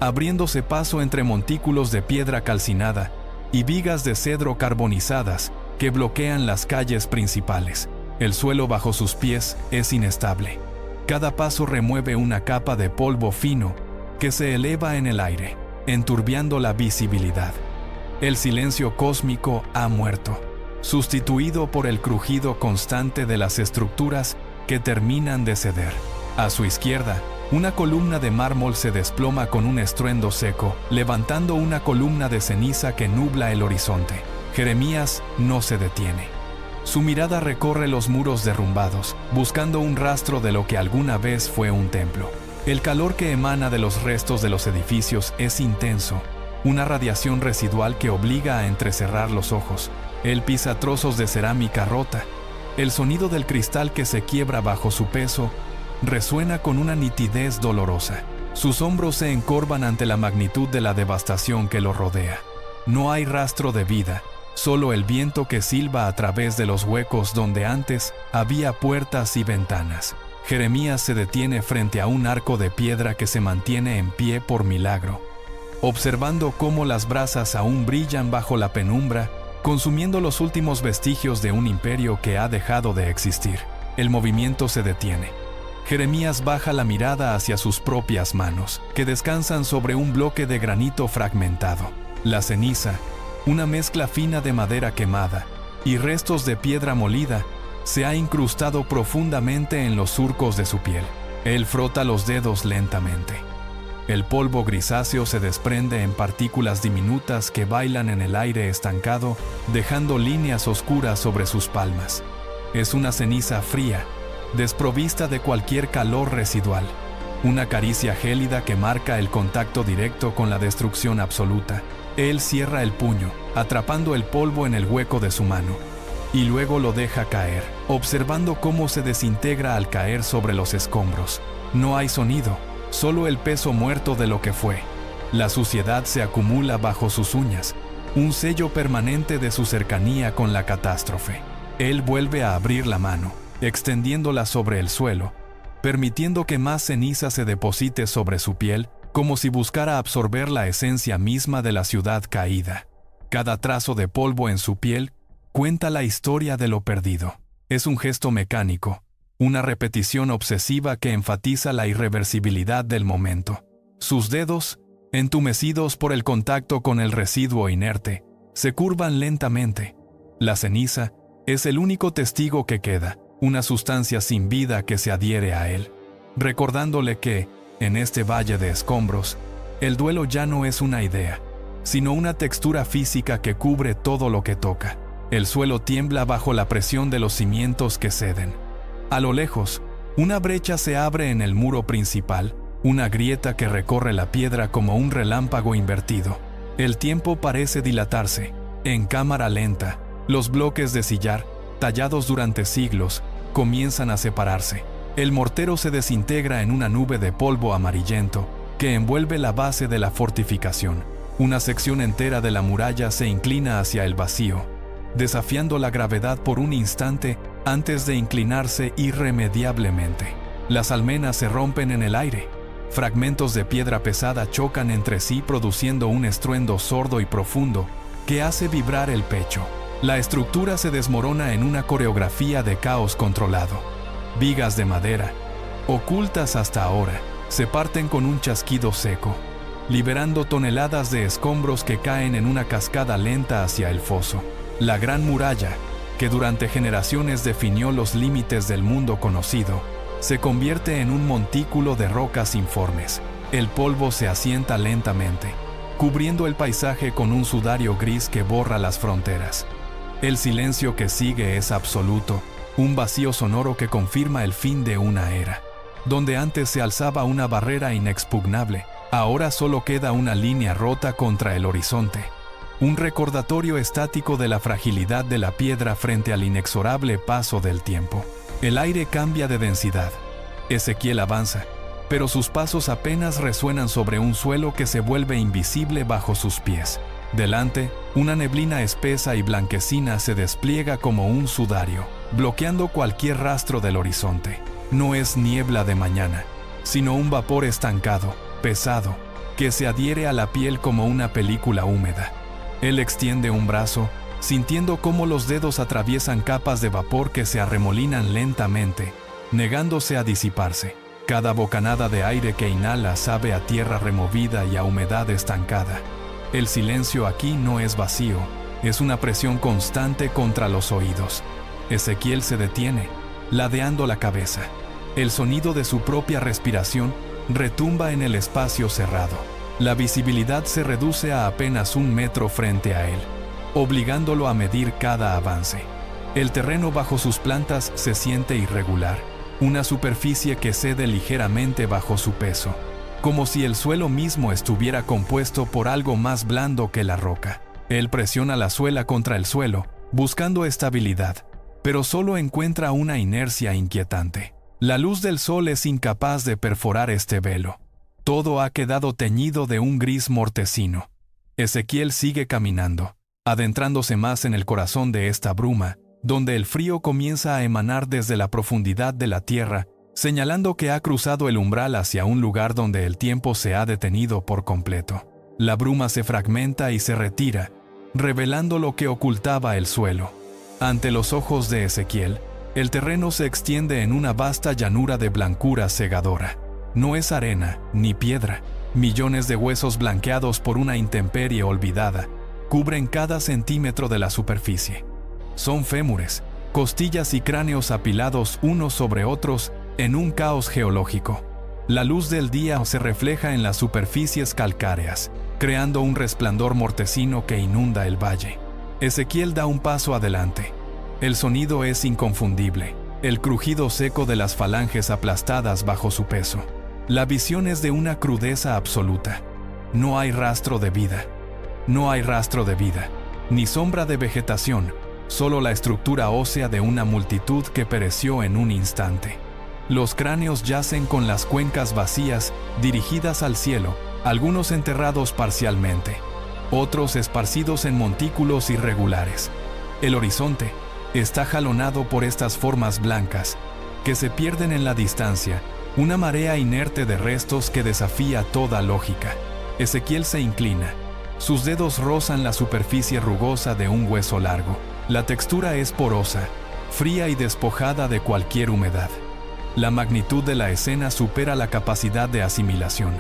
abriéndose paso entre montículos de piedra calcinada y vigas de cedro carbonizadas que bloquean las calles principales. El suelo bajo sus pies es inestable. Cada paso remueve una capa de polvo fino que se eleva en el aire, enturbiando la visibilidad. El silencio cósmico ha muerto, sustituido por el crujido constante de las estructuras que terminan de ceder. A su izquierda, una columna de mármol se desploma con un estruendo seco, levantando una columna de ceniza que nubla el horizonte. Jeremías no se detiene. Su mirada recorre los muros derrumbados, buscando un rastro de lo que alguna vez fue un templo. El calor que emana de los restos de los edificios es intenso, una radiación residual que obliga a entrecerrar los ojos. Él pisa trozos de cerámica rota. El sonido del cristal que se quiebra bajo su peso resuena con una nitidez dolorosa. Sus hombros se encorvan ante la magnitud de la devastación que lo rodea. No hay rastro de vida, solo el viento que silba a través de los huecos donde antes había puertas y ventanas. Jeremías se detiene frente a un arco de piedra que se mantiene en pie por milagro, observando cómo las brasas aún brillan bajo la penumbra, consumiendo los últimos vestigios de un imperio que ha dejado de existir. El movimiento se detiene. Jeremías baja la mirada hacia sus propias manos, que descansan sobre un bloque de granito fragmentado. La ceniza, una mezcla fina de madera quemada y restos de piedra molida, se ha incrustado profundamente en los surcos de su piel. Él frota los dedos lentamente. El polvo grisáceo se desprende en partículas diminutas que bailan en el aire estancado, dejando líneas oscuras sobre sus palmas. Es una ceniza fría, desprovista de cualquier calor residual. Una caricia gélida que marca el contacto directo con la destrucción absoluta. Él cierra el puño, atrapando el polvo en el hueco de su mano, y luego lo deja caer, observando cómo se desintegra al caer sobre los escombros. No hay sonido, solo el peso muerto de lo que fue. La suciedad se acumula bajo sus uñas, un sello permanente de su cercanía con la catástrofe. Él vuelve a abrir la mano, extendiéndola sobre el suelo, permitiendo que más ceniza se deposite sobre su piel, como si buscara absorber la esencia misma de la ciudad caída. Cada trazo de polvo en su piel cuenta la historia de lo perdido. Es un gesto mecánico, una repetición obsesiva que enfatiza la irreversibilidad del momento. Sus dedos, entumecidos por el contacto con el residuo inerte, se curvan lentamente. La ceniza es el único testigo que queda, una sustancia sin vida que se adhiere a él, recordándole que, en este valle de escombros, el duelo ya no es una idea, sino una textura física que cubre todo lo que toca. El suelo tiembla bajo la presión de los cimientos que ceden. A lo lejos, una brecha se abre en el muro principal, una grieta que recorre la piedra como un relámpago invertido. El tiempo parece dilatarse. En cámara lenta, los bloques de sillar, tallados durante siglos, comienzan a separarse. El mortero se desintegra en una nube de polvo amarillento que envuelve la base de la fortificación. Una sección entera de la muralla se inclina hacia el vacío, desafiando la gravedad por un instante antes de inclinarse irremediablemente. Las almenas se rompen en el aire. Fragmentos de piedra pesada chocan entre sí produciendo un estruendo sordo y profundo que hace vibrar el pecho. La estructura se desmorona en una coreografía de caos controlado. Vigas de madera, ocultas hasta ahora, se parten con un chasquido seco, liberando toneladas de escombros que caen en una cascada lenta hacia el foso. La gran muralla, que durante generaciones definió los límites del mundo conocido, se convierte en un montículo de rocas informes. El polvo se asienta lentamente, cubriendo el paisaje con un sudario gris que borra las fronteras. El silencio que sigue es absoluto, un vacío sonoro que confirma el fin de una era. Donde antes se alzaba una barrera inexpugnable, ahora solo queda una línea rota contra el horizonte. Un recordatorio estático de la fragilidad de la piedra frente al inexorable paso del tiempo. El aire cambia de densidad. Ezequiel avanza, pero sus pasos apenas resuenan sobre un suelo que se vuelve invisible bajo sus pies. Delante, una neblina espesa y blanquecina se despliega como un sudario, bloqueando cualquier rastro del horizonte. No es niebla de mañana, sino un vapor estancado, pesado, que se adhiere a la piel como una película húmeda. Él extiende un brazo, sintiendo cómo los dedos atraviesan capas de vapor que se arremolinan lentamente, negándose a disiparse. Cada bocanada de aire que inhala sabe a tierra removida y a humedad estancada. El silencio aquí no es vacío, es una presión constante contra los oídos. Ezequiel se detiene, ladeando la cabeza. El sonido de su propia respiración retumba en el espacio cerrado. La visibilidad se reduce a apenas 1 metro frente a él, obligándolo a medir cada avance. El terreno bajo sus plantas se siente irregular, una superficie que cede ligeramente bajo su peso, como si el suelo mismo estuviera compuesto por algo más blando que la roca. Él presiona la suela contra el suelo, buscando estabilidad, pero solo encuentra una inercia inquietante. La luz del sol es incapaz de perforar este velo. Todo ha quedado teñido de un gris mortecino. Ezequiel sigue caminando, adentrándose más en el corazón de esta bruma, donde el frío comienza a emanar desde la profundidad de la tierra, señalando que ha cruzado el umbral hacia un lugar donde el tiempo se ha detenido por completo. La bruma se fragmenta y se retira, revelando lo que ocultaba el suelo. Ante los ojos de Ezequiel, el terreno se extiende en una vasta llanura de blancura cegadora. No es arena, ni piedra. Millones de huesos blanqueados por una intemperie olvidada cubren cada centímetro de la superficie. Son fémures, costillas y cráneos apilados unos sobre otros en un caos geológico. La luz del día se refleja en las superficies calcáreas, creando un resplandor mortecino que inunda el valle. Ezequiel da un paso adelante. El sonido es inconfundible, el crujido seco de las falanges aplastadas bajo su peso. La visión es de una crudeza absoluta. No hay rastro de vida. No hay rastro de vida, ni sombra de vegetación, solo la estructura ósea de una multitud que pereció en un instante. Los cráneos yacen con las cuencas vacías, dirigidas al cielo, algunos enterrados parcialmente, otros esparcidos en montículos irregulares. El horizonte está jalonado por estas formas blancas, que se pierden en la distancia, una marea inerte de restos que desafía toda lógica. Ezequiel se inclina. Sus dedos rozan la superficie rugosa de un hueso largo. La textura es porosa, fría y despojada de cualquier humedad. La magnitud de la escena supera la capacidad de asimilación.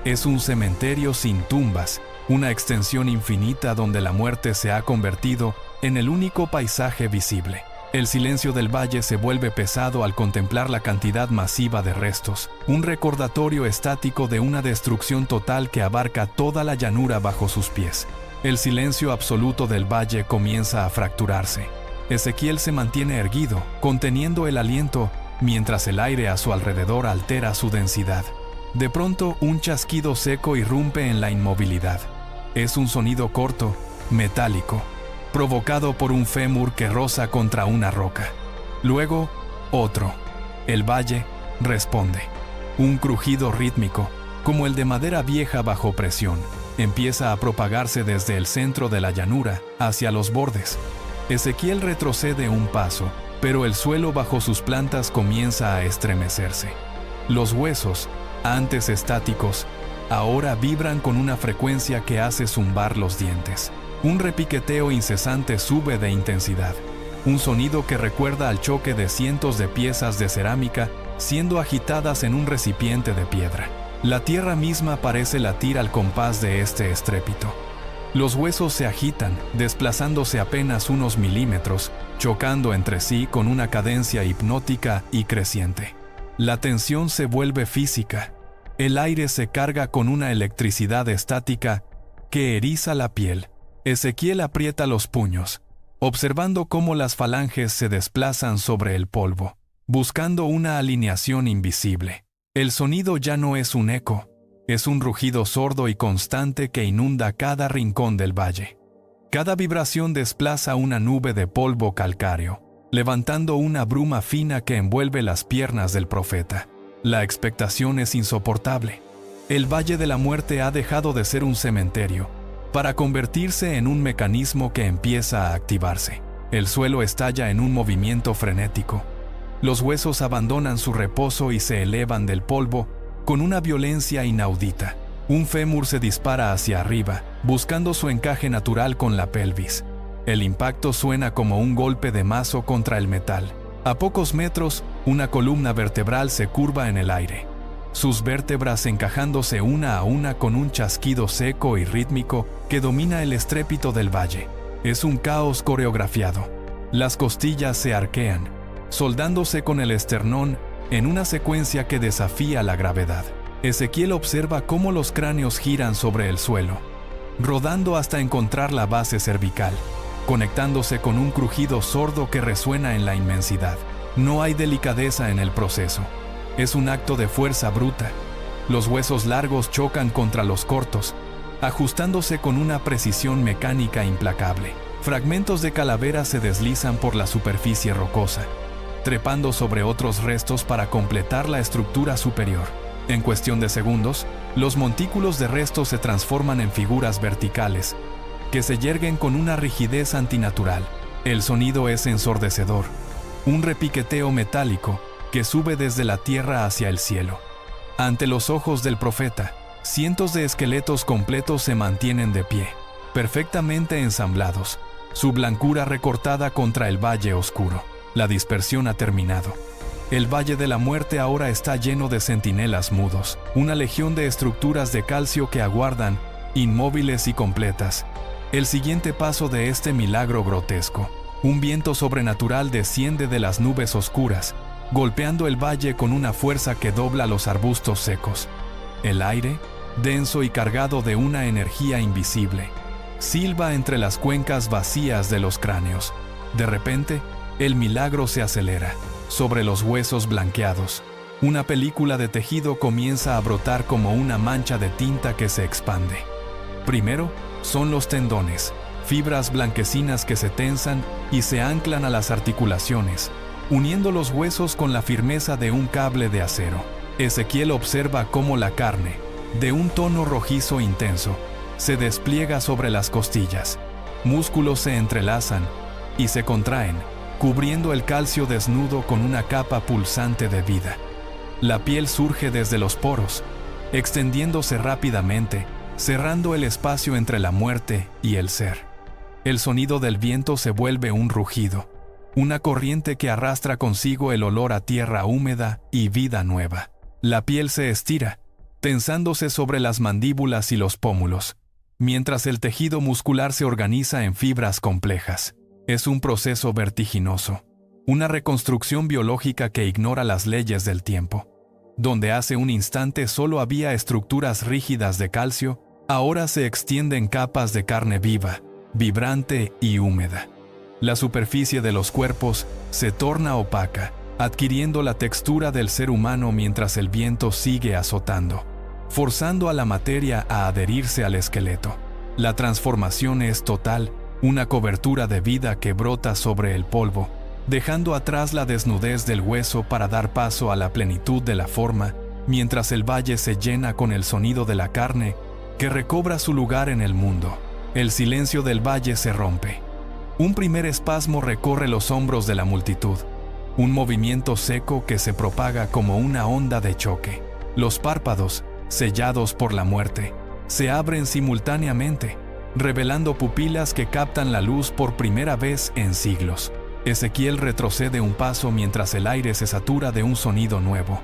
Es un cementerio sin tumbas, una extensión infinita donde la muerte se ha convertido en el único paisaje visible. El silencio del valle se vuelve pesado al contemplar la cantidad masiva de restos, un recordatorio estático de una destrucción total que abarca toda la llanura bajo sus pies. El silencio absoluto del valle comienza a fracturarse. Ezequiel se mantiene erguido, conteniendo el aliento, mientras el aire a su alrededor altera su densidad. De pronto, un chasquido seco irrumpe en la inmovilidad. Es un sonido corto, metálico, provocado por un fémur que roza contra una roca. Luego, otro. El valle responde. Un crujido rítmico, como el de madera vieja bajo presión, empieza a propagarse desde el centro de la llanura hacia los bordes. Ezequiel retrocede un paso, pero el suelo bajo sus plantas comienza a estremecerse. Los huesos, antes estáticos, ahora vibran con una frecuencia que hace zumbar los dientes. Un repiqueteo incesante sube de intensidad, un sonido que recuerda al choque de cientos de piezas de cerámica siendo agitadas en un recipiente de piedra. La tierra misma parece latir al compás de este estrépito. Los huesos se agitan, desplazándose apenas unos milímetros, chocando entre sí con una cadencia hipnótica y creciente. La tensión se vuelve física. El aire se carga con una electricidad estática que eriza la piel. Ezequiel aprieta los puños, observando cómo las falanges se desplazan sobre el polvo, buscando una alineación invisible. El sonido ya no es un eco, es un rugido sordo y constante que inunda cada rincón del valle. Cada vibración desplaza una nube de polvo calcáreo, levantando una bruma fina que envuelve las piernas del profeta. La expectación es insoportable. El Valle de la Muerte ha dejado de ser un cementerio, para convertirse en un mecanismo que empieza a activarse. El suelo estalla en un movimiento frenético. Los huesos abandonan su reposo y se elevan del polvo con una violencia inaudita. Un fémur se dispara hacia arriba, buscando su encaje natural con la pelvis. El impacto suena como un golpe de mazo contra el metal. A pocos metros, una columna vertebral se curva en el aire, sus vértebras encajándose una a una con un chasquido seco y rítmico que domina el estrépito del valle. Es un caos coreografiado. Las costillas se arquean, soldándose con el esternón en una secuencia que desafía la gravedad. Ezequiel observa cómo los cráneos giran sobre el suelo, rodando hasta encontrar la base cervical, conectándose con un crujido sordo que resuena en la inmensidad. No hay delicadeza en el proceso. Es un acto de fuerza bruta. Los huesos largos chocan contra los cortos, ajustándose con una precisión mecánica implacable. Fragmentos de calavera se deslizan por la superficie rocosa, trepando sobre otros restos para completar la estructura superior. En cuestión de segundos, los montículos de restos se transforman en figuras verticales, que se yerguen con una rigidez antinatural. El sonido es ensordecedor, un repiqueteo metálico que sube desde la tierra hacia el cielo. Ante los ojos del profeta, cientos de esqueletos completos se mantienen de pie, perfectamente ensamblados, su blancura recortada contra el valle oscuro. La dispersión ha terminado. El Valle de la Muerte ahora está lleno de centinelas mudos, una legión de estructuras de calcio que aguardan, inmóviles y completas, el siguiente paso de este milagro grotesco. Un viento sobrenatural desciende de las nubes oscuras, golpeando el valle con una fuerza que dobla los arbustos secos. El aire, denso y cargado de una energía invisible, silba entre las cuencas vacías de los cráneos. De repente, el milagro se acelera. Sobre los huesos blanqueados, una película de tejido comienza a brotar como una mancha de tinta que se expande. Primero, son los tendones, fibras blanquecinas que se tensan y se anclan a las articulaciones, uniendo los huesos con la firmeza de un cable de acero. Ezequiel observa cómo la carne, de un tono rojizo intenso, se despliega sobre las costillas. Músculos se entrelazan y se contraen, cubriendo el calcio desnudo con una capa pulsante de vida. La piel surge desde los poros, extendiéndose rápidamente, cerrando el espacio entre la muerte y el ser. El sonido del viento se vuelve un rugido, una corriente que arrastra consigo el olor a tierra húmeda y vida nueva. La piel se estira, tensándose sobre las mandíbulas y los pómulos, mientras el tejido muscular se organiza en fibras complejas. Es un proceso vertiginoso, una reconstrucción biológica que ignora las leyes del tiempo. Donde hace un instante solo había estructuras rígidas de calcio, ahora se extienden capas de carne viva, vibrante y húmeda. La superficie de los cuerpos se torna opaca, adquiriendo la textura del ser humano mientras el viento sigue azotando, forzando a la materia a adherirse al esqueleto. La transformación es total, una cobertura de vida que brota sobre el polvo, dejando atrás la desnudez del hueso para dar paso a la plenitud de la forma, mientras el valle se llena con el sonido de la carne que recobra su lugar en el mundo. El silencio del valle se rompe. Un primer espasmo recorre los hombros de la multitud, un movimiento seco que se propaga como una onda de choque. Los párpados, sellados por la muerte, se abren simultáneamente, revelando pupilas que captan la luz por primera vez en siglos. Ezequiel retrocede un paso mientras el aire se satura de un sonido nuevo.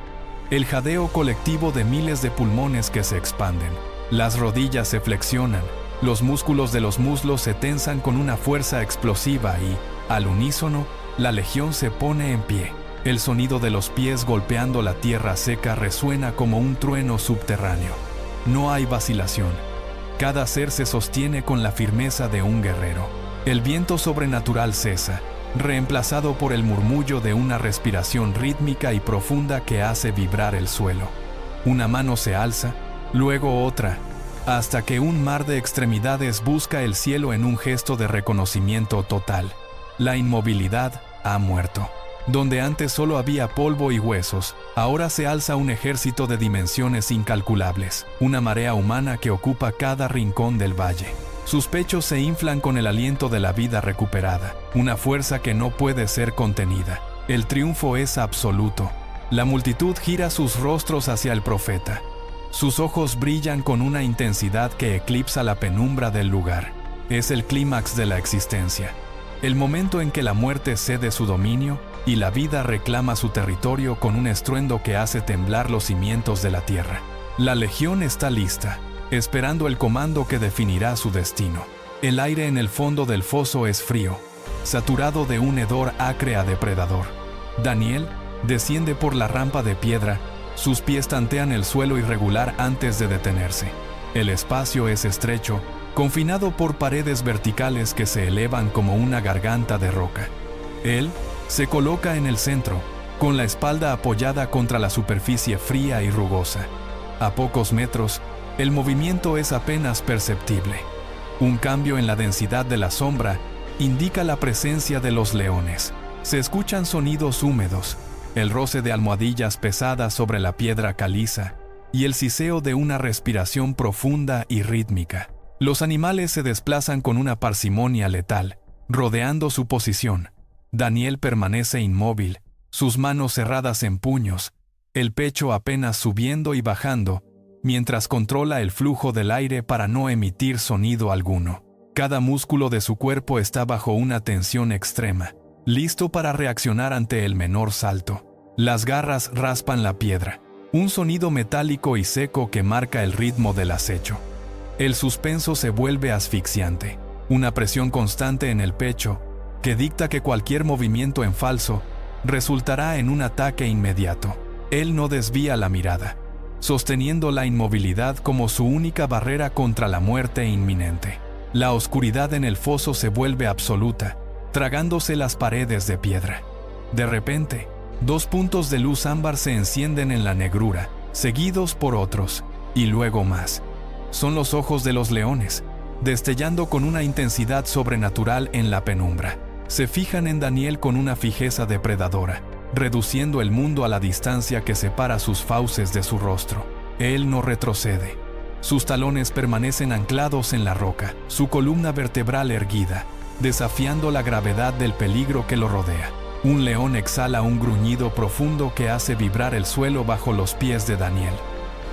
El jadeo colectivo de miles de pulmones que se expanden. Las rodillas se flexionan, los músculos de los muslos se tensan con una fuerza explosiva y, al unísono, la legión se pone en pie. El sonido de los pies golpeando la tierra seca resuena como un trueno subterráneo. No hay vacilación. Cada ser se sostiene con la firmeza de un guerrero. El viento sobrenatural cesa, reemplazado por el murmullo de una respiración rítmica y profunda que hace vibrar el suelo. Una mano se alza, luego otra, hasta que un mar de extremidades busca el cielo en un gesto de reconocimiento total. La inmovilidad ha muerto. Donde antes solo había polvo y huesos, ahora se alza un ejército de dimensiones incalculables, una marea humana que ocupa cada rincón del valle. Sus pechos se inflan con el aliento de la vida recuperada, una fuerza que no puede ser contenida. El triunfo es absoluto. La multitud gira sus rostros hacia el profeta. Sus ojos brillan con una intensidad que eclipsa la penumbra del lugar. Es el clímax de la existencia. El momento en que la muerte cede su dominio y la vida reclama su territorio con un estruendo que hace temblar los cimientos de la tierra. La legión está lista, esperando el comando que definirá su destino. El aire en el fondo del foso es frío, saturado de un hedor acre a depredador. Daniel desciende por la rampa de piedra. Sus pies tantean el suelo irregular antes de detenerse. El espacio es estrecho, confinado por paredes verticales que se elevan como una garganta de roca. Él se coloca en el centro, con la espalda apoyada contra la superficie fría y rugosa. A pocos metros, el movimiento es apenas perceptible. Un cambio en la densidad de la sombra indica la presencia de los leones. Se escuchan sonidos húmedos, el roce de almohadillas pesadas sobre la piedra caliza y el siseo de una respiración profunda y rítmica. Los animales se desplazan con una parsimonia letal, rodeando su posición. Daniel permanece inmóvil, sus manos cerradas en puños, el pecho apenas subiendo y bajando, mientras controla el flujo del aire para no emitir sonido alguno. Cada músculo de su cuerpo está bajo una tensión extrema, listo para reaccionar ante el menor salto. Las garras raspan la piedra, un sonido metálico y seco que marca el ritmo del acecho. El suspenso se vuelve asfixiante, una presión constante en el pecho que dicta que cualquier movimiento en falso resultará en un ataque inmediato. Él no desvía la mirada, sosteniendo la inmovilidad como su única barrera contra la muerte inminente. La oscuridad en el foso se vuelve absoluta, tragándose las paredes de piedra. De repente, dos puntos de luz ámbar se encienden en la negrura, seguidos por otros, y luego más. Son los ojos de los leones, destellando con una intensidad sobrenatural en la penumbra. Se fijan en Daniel con una fijeza depredadora, reduciendo el mundo a la distancia que separa sus fauces de su rostro. Él no retrocede. Sus talones permanecen anclados en la roca, su columna vertebral erguida, desafiando la gravedad del peligro que lo rodea. Un león exhala un gruñido profundo que hace vibrar el suelo bajo los pies de Daniel.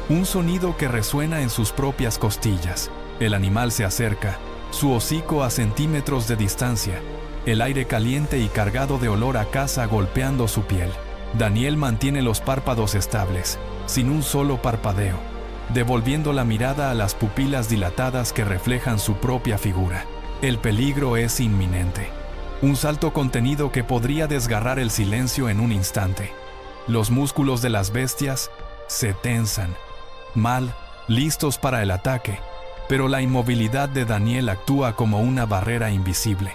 Un sonido que resuena en sus propias costillas. El animal se acerca, su hocico a centímetros de distancia, el aire caliente y cargado de olor a caza golpeando su piel. Daniel mantiene los párpados estables, sin un solo parpadeo, devolviendo la mirada a las pupilas dilatadas que reflejan su propia figura. El peligro es inminente. Un salto contenido que podría desgarrar el silencio en un instante. Los músculos de las bestias se tensan, listos para el ataque, pero la inmovilidad de Daniel actúa como una barrera invisible.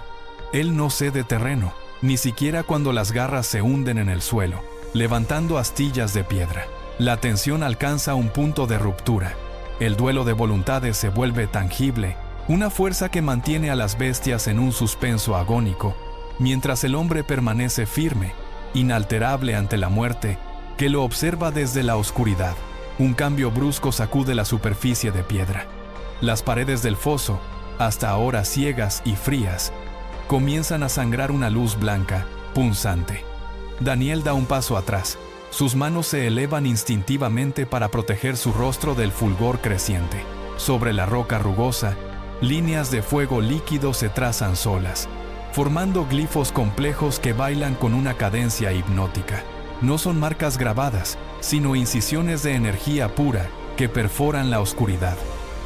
Él no cede terreno, ni siquiera cuando las garras se hunden en el suelo, levantando astillas de piedra. La tensión alcanza un punto de ruptura. El duelo de voluntades se vuelve tangible, una fuerza que mantiene a las bestias en un suspenso agónico, mientras el hombre permanece firme, inalterable ante la muerte, que lo observa desde la oscuridad. Un cambio brusco sacude la superficie de piedra. Las paredes del foso, hasta ahora ciegas y frías, comienzan a sangrar una luz blanca, punzante. Daniel da un paso atrás. Sus manos se elevan instintivamente para proteger su rostro del fulgor creciente. Sobre la roca rugosa, líneas de fuego líquido se trazan solas, formando glifos complejos que bailan con una cadencia hipnótica. No son marcas grabadas, sino incisiones de energía pura que perforan la oscuridad.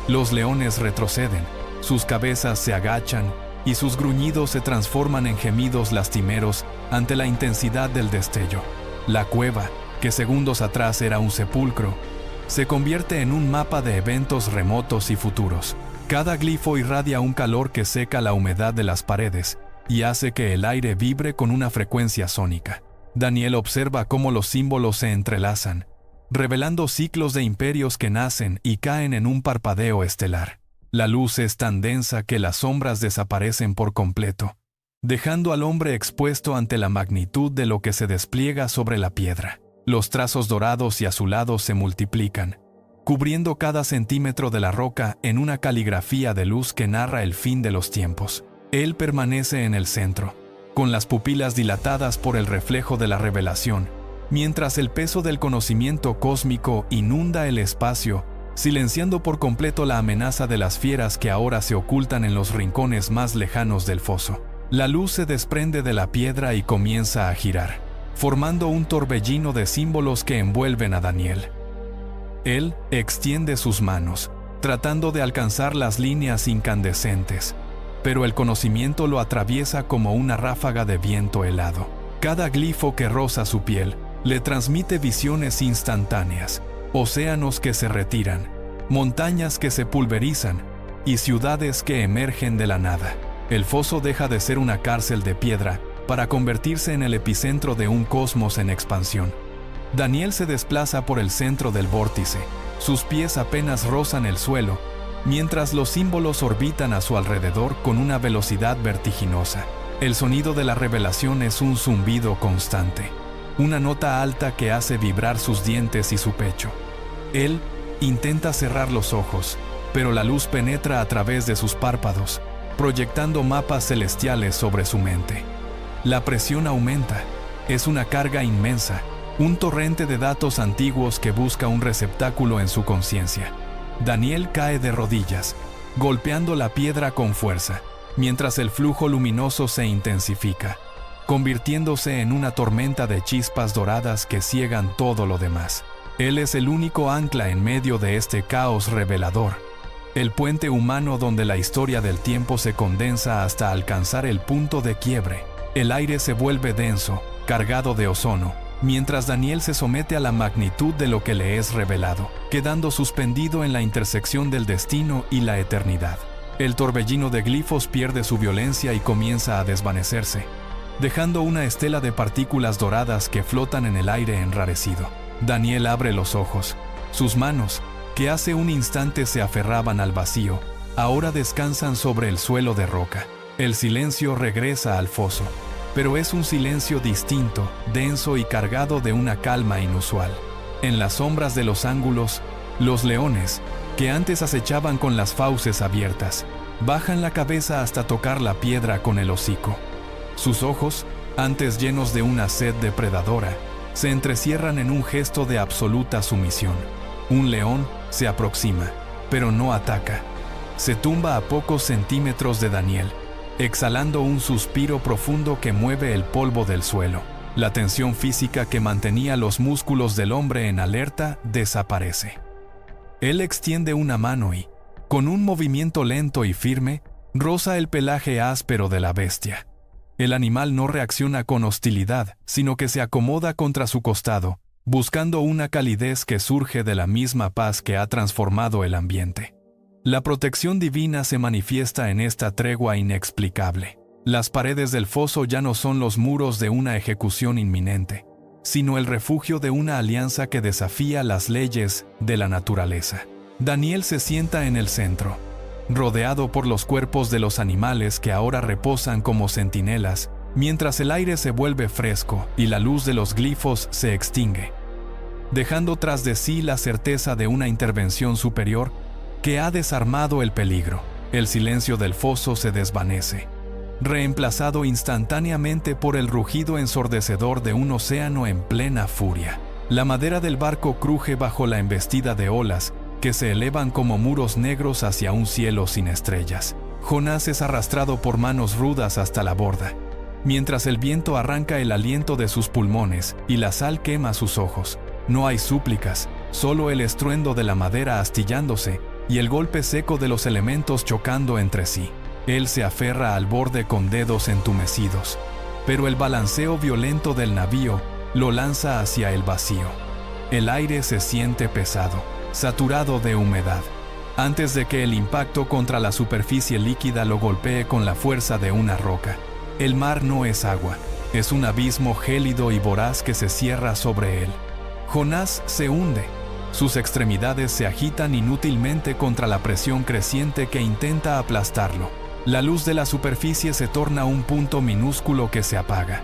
Los leones retroceden, sus cabezas se agachan y sus gruñidos se transforman en gemidos lastimeros ante la intensidad del destello. La cueva, que segundos atrás era un sepulcro, se convierte en un mapa de eventos remotos y futuros. Cada glifo irradia un calor que seca la humedad de las paredes y hace que el aire vibre con una frecuencia sónica. Daniel observa cómo los símbolos se entrelazan, revelando ciclos de imperios que nacen y caen en un parpadeo estelar. La luz es tan densa que las sombras desaparecen por completo, dejando al hombre expuesto ante la magnitud de lo que se despliega sobre la piedra. Los trazos dorados y azulados se multiplican, cubriendo cada centímetro de la roca en una caligrafía de luz que narra el fin de los tiempos. Él permanece en el centro, con las pupilas dilatadas por el reflejo de la revelación, mientras el peso del conocimiento cósmico inunda el espacio, silenciando por completo la amenaza de las fieras que ahora se ocultan en los rincones más lejanos del foso. La luz se desprende de la piedra y comienza a girar, formando un torbellino de símbolos que envuelven a Daniel. Él extiende sus manos, tratando de alcanzar las líneas incandescentes, pero el conocimiento lo atraviesa como una ráfaga de viento helado. Cada glifo que roza su piel le transmite visiones instantáneas, océanos que se retiran, montañas que se pulverizan y ciudades que emergen de la nada. El foso deja de ser una cárcel de piedra para convertirse en el epicentro de un cosmos en expansión. Daniel se desplaza por el centro del vórtice, sus pies apenas rozan el suelo, mientras los símbolos orbitan a su alrededor con una velocidad vertiginosa. El sonido de la revelación es un zumbido constante, una nota alta que hace vibrar sus dientes y su pecho. Él intenta cerrar los ojos, pero la luz penetra a través de sus párpados, proyectando mapas celestiales sobre su mente. La presión aumenta, es una carga inmensa, un torrente de datos antiguos que busca un receptáculo en su conciencia. Daniel cae de rodillas, golpeando la piedra con fuerza, mientras el flujo luminoso se intensifica, convirtiéndose en una tormenta de chispas doradas que ciegan todo lo demás. Él es el único ancla en medio de este caos revelador, el puente humano donde la historia del tiempo se condensa hasta alcanzar el punto de quiebre. El aire se vuelve denso, cargado de ozono, mientras Daniel se somete a la magnitud de lo que le es revelado, quedando suspendido en la intersección del destino y la eternidad. El torbellino de glifos pierde su violencia y comienza a desvanecerse, dejando una estela de partículas doradas que flotan en el aire enrarecido. Daniel abre los ojos. Sus manos, que hace un instante se aferraban al vacío, ahora descansan sobre el suelo de roca. El silencio regresa al foso, pero es un silencio distinto, denso y cargado de una calma inusual. En las sombras de los ángulos, los leones, que antes acechaban con las fauces abiertas, bajan la cabeza hasta tocar la piedra con el hocico. Sus ojos, antes llenos de una sed depredadora, se entrecierran en un gesto de absoluta sumisión. Un león se aproxima, pero no ataca. Se tumba a pocos centímetros de Daniel, exhalando un suspiro profundo que mueve el polvo del suelo. La tensión física que mantenía los músculos del hombre en alerta desaparece. Él extiende una mano y, con un movimiento lento y firme, roza el pelaje áspero de la bestia. El animal no reacciona con hostilidad, sino que se acomoda contra su costado, buscando una calidez que surge de la misma paz que ha transformado el ambiente. La protección divina se manifiesta en esta tregua inexplicable. Las paredes del foso ya no son los muros de una ejecución inminente, sino el refugio de una alianza que desafía las leyes de la naturaleza. Daniel se sienta en el centro, rodeado por los cuerpos de los animales que ahora reposan como centinelas, mientras el aire se vuelve fresco y la luz de los glifos se extingue, dejando tras de sí la certeza de una intervención superior que ha desarmado el peligro. El silencio del foso se desvanece, reemplazado instantáneamente por el rugido ensordecedor de un océano en plena furia. La madera del barco cruje bajo la embestida de olas que se elevan como muros negros hacia un cielo sin estrellas. Jonás es arrastrado por manos rudas hasta la borda, mientras el viento arranca el aliento de sus pulmones y la sal quema sus ojos. No hay súplicas, solo el estruendo de la madera astillándose y el golpe seco de los elementos chocando entre sí. Él se aferra al borde con dedos entumecidos, pero el balanceo violento del navío lo lanza hacia el vacío. El aire se siente pesado, saturado de humedad, antes de que el impacto contra la superficie líquida lo golpee con la fuerza de una roca. El mar no es agua, es un abismo gélido y voraz que se cierra sobre él. Jonás se hunde. Sus extremidades se agitan inútilmente contra la presión creciente que intenta aplastarlo. La luz de la superficie se torna un punto minúsculo que se apaga,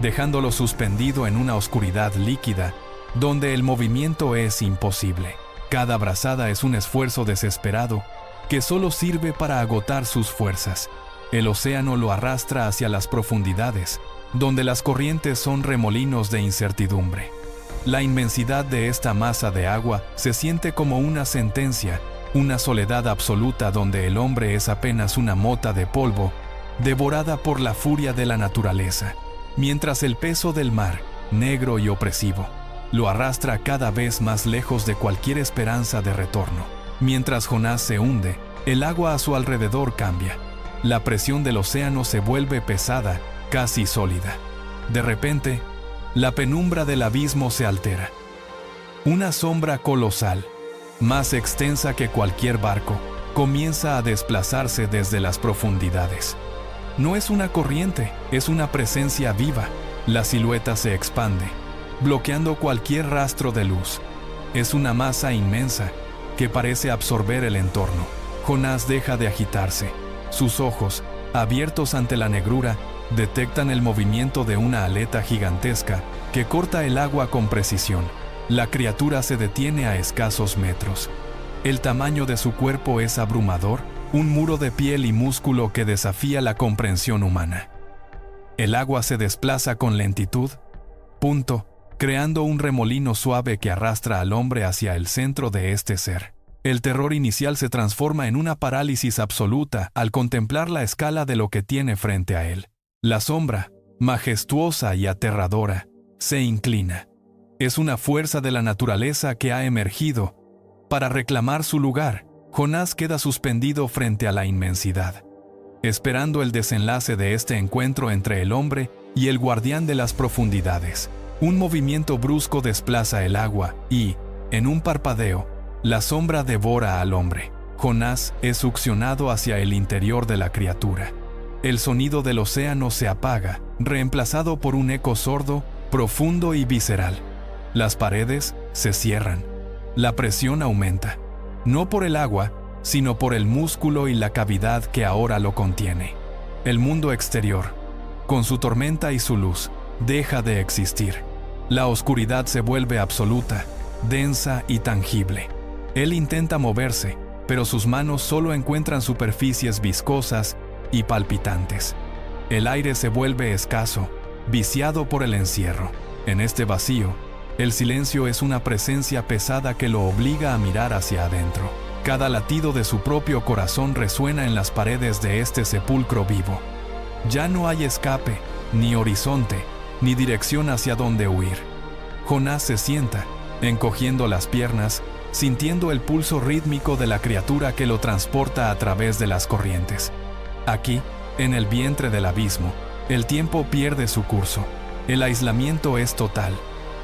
dejándolo suspendido en una oscuridad líquida, donde el movimiento es imposible. Cada brazada es un esfuerzo desesperado que solo sirve para agotar sus fuerzas. El océano lo arrastra hacia las profundidades, donde las corrientes son remolinos de incertidumbre. La inmensidad de esta masa de agua se siente como una sentencia, una soledad absoluta donde el hombre es apenas una mota de polvo, devorada por la furia de la naturaleza, mientras el peso del mar, negro y opresivo, lo arrastra cada vez más lejos de cualquier esperanza de retorno. Mientras Jonás se hunde, el agua a su alrededor cambia. La presión del océano se vuelve pesada, casi sólida. De repente, la penumbra del abismo se altera. Una sombra colosal, más extensa que cualquier barco, comienza a desplazarse desde las profundidades. No es una corriente, es una presencia viva. La silueta se expande, bloqueando cualquier rastro de luz. Es una masa inmensa que parece absorber el entorno. Jonás deja de agitarse. Sus ojos, abiertos ante la negrura, detectan el movimiento de una aleta gigantesca que corta el agua con precisión. La criatura se detiene a escasos metros. El tamaño de su cuerpo es abrumador, un muro de piel y músculo que desafía la comprensión humana. El agua se desplaza con lentitud, creando un remolino suave que arrastra al hombre hacia el centro de este ser. El terror inicial se transforma en una parálisis absoluta al contemplar la escala de lo que tiene frente a él. La sombra, majestuosa y aterradora, se inclina. Es una fuerza de la naturaleza que ha emergido para reclamar su lugar. Jonás queda suspendido frente a la inmensidad, esperando el desenlace de este encuentro entre el hombre y el guardián de las profundidades. Un movimiento brusco desplaza el agua y, en un parpadeo, la sombra devora al hombre. Jonás es succionado hacia el interior de la criatura. El sonido del océano se apaga, reemplazado por un eco sordo, profundo y visceral. Las paredes se cierran. La presión aumenta, no por el agua, sino por el músculo y la cavidad que ahora lo contiene. El mundo exterior, con su tormenta y su luz, deja de existir. La oscuridad se vuelve absoluta, densa y tangible. Él intenta moverse, pero sus manos solo encuentran superficies viscosas y palpitantes. El aire se vuelve escaso, viciado por el encierro. En este vacío, el silencio es una presencia pesada que lo obliga a mirar hacia adentro. Cada latido de su propio corazón resuena en las paredes de este sepulcro vivo. Ya no hay escape, ni horizonte, ni dirección hacia donde huir. Jonás se sienta, encogiendo las piernas, sintiendo el pulso rítmico de la criatura que lo transporta a través de las corrientes. Aquí, en el vientre del abismo, el tiempo pierde su curso. El aislamiento es total.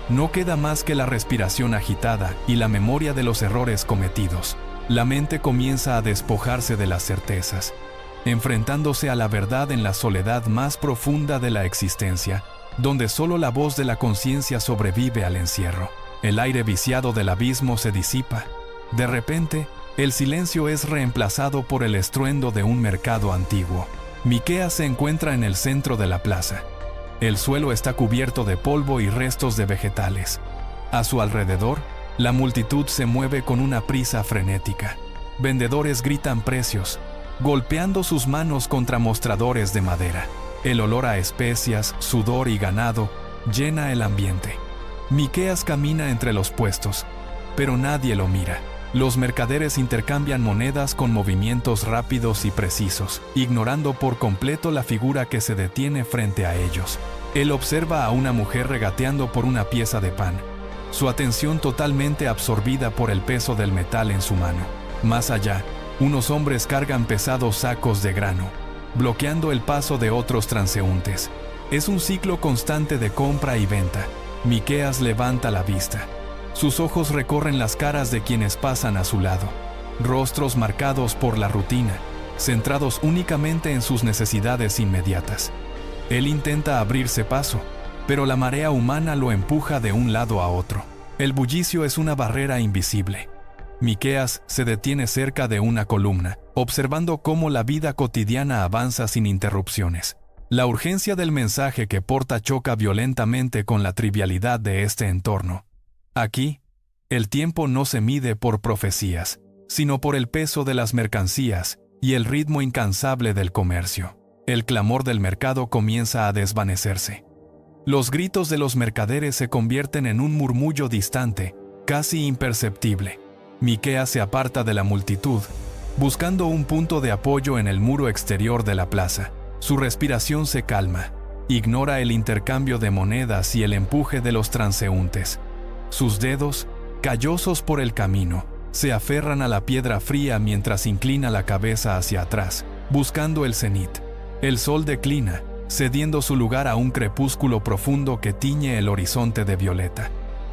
No queda más que la respiración agitada y la memoria de los errores cometidos. La mente comienza a despojarse de las certezas, enfrentándose a la verdad en la soledad más profunda de la existencia, donde solo la voz de la conciencia sobrevive al encierro. El aire viciado del abismo se disipa. De repente, el silencio es reemplazado por el estruendo de un mercado antiguo. Miqueas se encuentra en el centro de la plaza. El suelo está cubierto de polvo y restos de vegetales. A su alrededor, la multitud se mueve con una prisa frenética. Vendedores gritan precios, golpeando sus manos contra mostradores de madera. El olor a especias, sudor y ganado llena el ambiente. Miqueas camina entre los puestos, pero nadie lo mira. Los mercaderes intercambian monedas con movimientos rápidos y precisos, ignorando por completo la figura que se detiene frente a ellos. Él observa a una mujer regateando por una pieza de pan, su atención totalmente absorbida por el peso del metal en su mano. Más allá, unos hombres cargan pesados sacos de grano, bloqueando el paso de otros transeúntes. Es un ciclo constante de compra y venta. Miqueas levanta la vista. Sus ojos recorren las caras de quienes pasan a su lado, rostros marcados por la rutina, centrados únicamente en sus necesidades inmediatas. Él intenta abrirse paso, pero la marea humana lo empuja de un lado a otro. El bullicio es una barrera invisible. Miqueas se detiene cerca de una columna, observando cómo la vida cotidiana avanza sin interrupciones. La urgencia del mensaje que porta choca violentamente con la trivialidad de este entorno. Aquí, el tiempo no se mide por profecías, sino por el peso de las mercancías y el ritmo incansable del comercio. El clamor del mercado comienza a desvanecerse. Los gritos de los mercaderes se convierten en un murmullo distante, casi imperceptible. Miqueas se aparta de la multitud, buscando un punto de apoyo en el muro exterior de la plaza. Su respiración se calma, ignora el intercambio de monedas y el empuje de los transeúntes. Sus dedos, callosos por el camino, se aferran a la piedra fría mientras inclina la cabeza hacia atrás, buscando el cenit. El sol declina, cediendo su lugar a un crepúsculo profundo que tiñe el horizonte de violeta.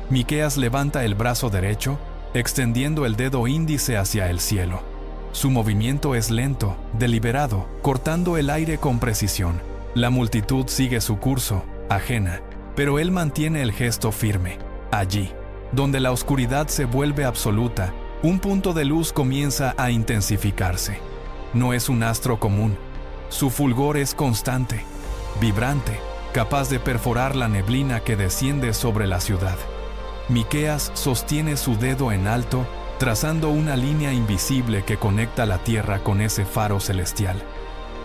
Miqueas levanta el brazo derecho, extendiendo el dedo índice hacia el cielo. Su movimiento es lento, deliberado, cortando el aire con precisión. La multitud sigue su curso, ajena, pero él mantiene el gesto firme. Allí, donde la oscuridad se vuelve absoluta, un punto de luz comienza a intensificarse. No es un astro común. Su fulgor es constante, vibrante, capaz de perforar la neblina que desciende sobre la ciudad. Miqueas sostiene su dedo en alto, trazando una línea invisible que conecta la tierra con ese faro celestial.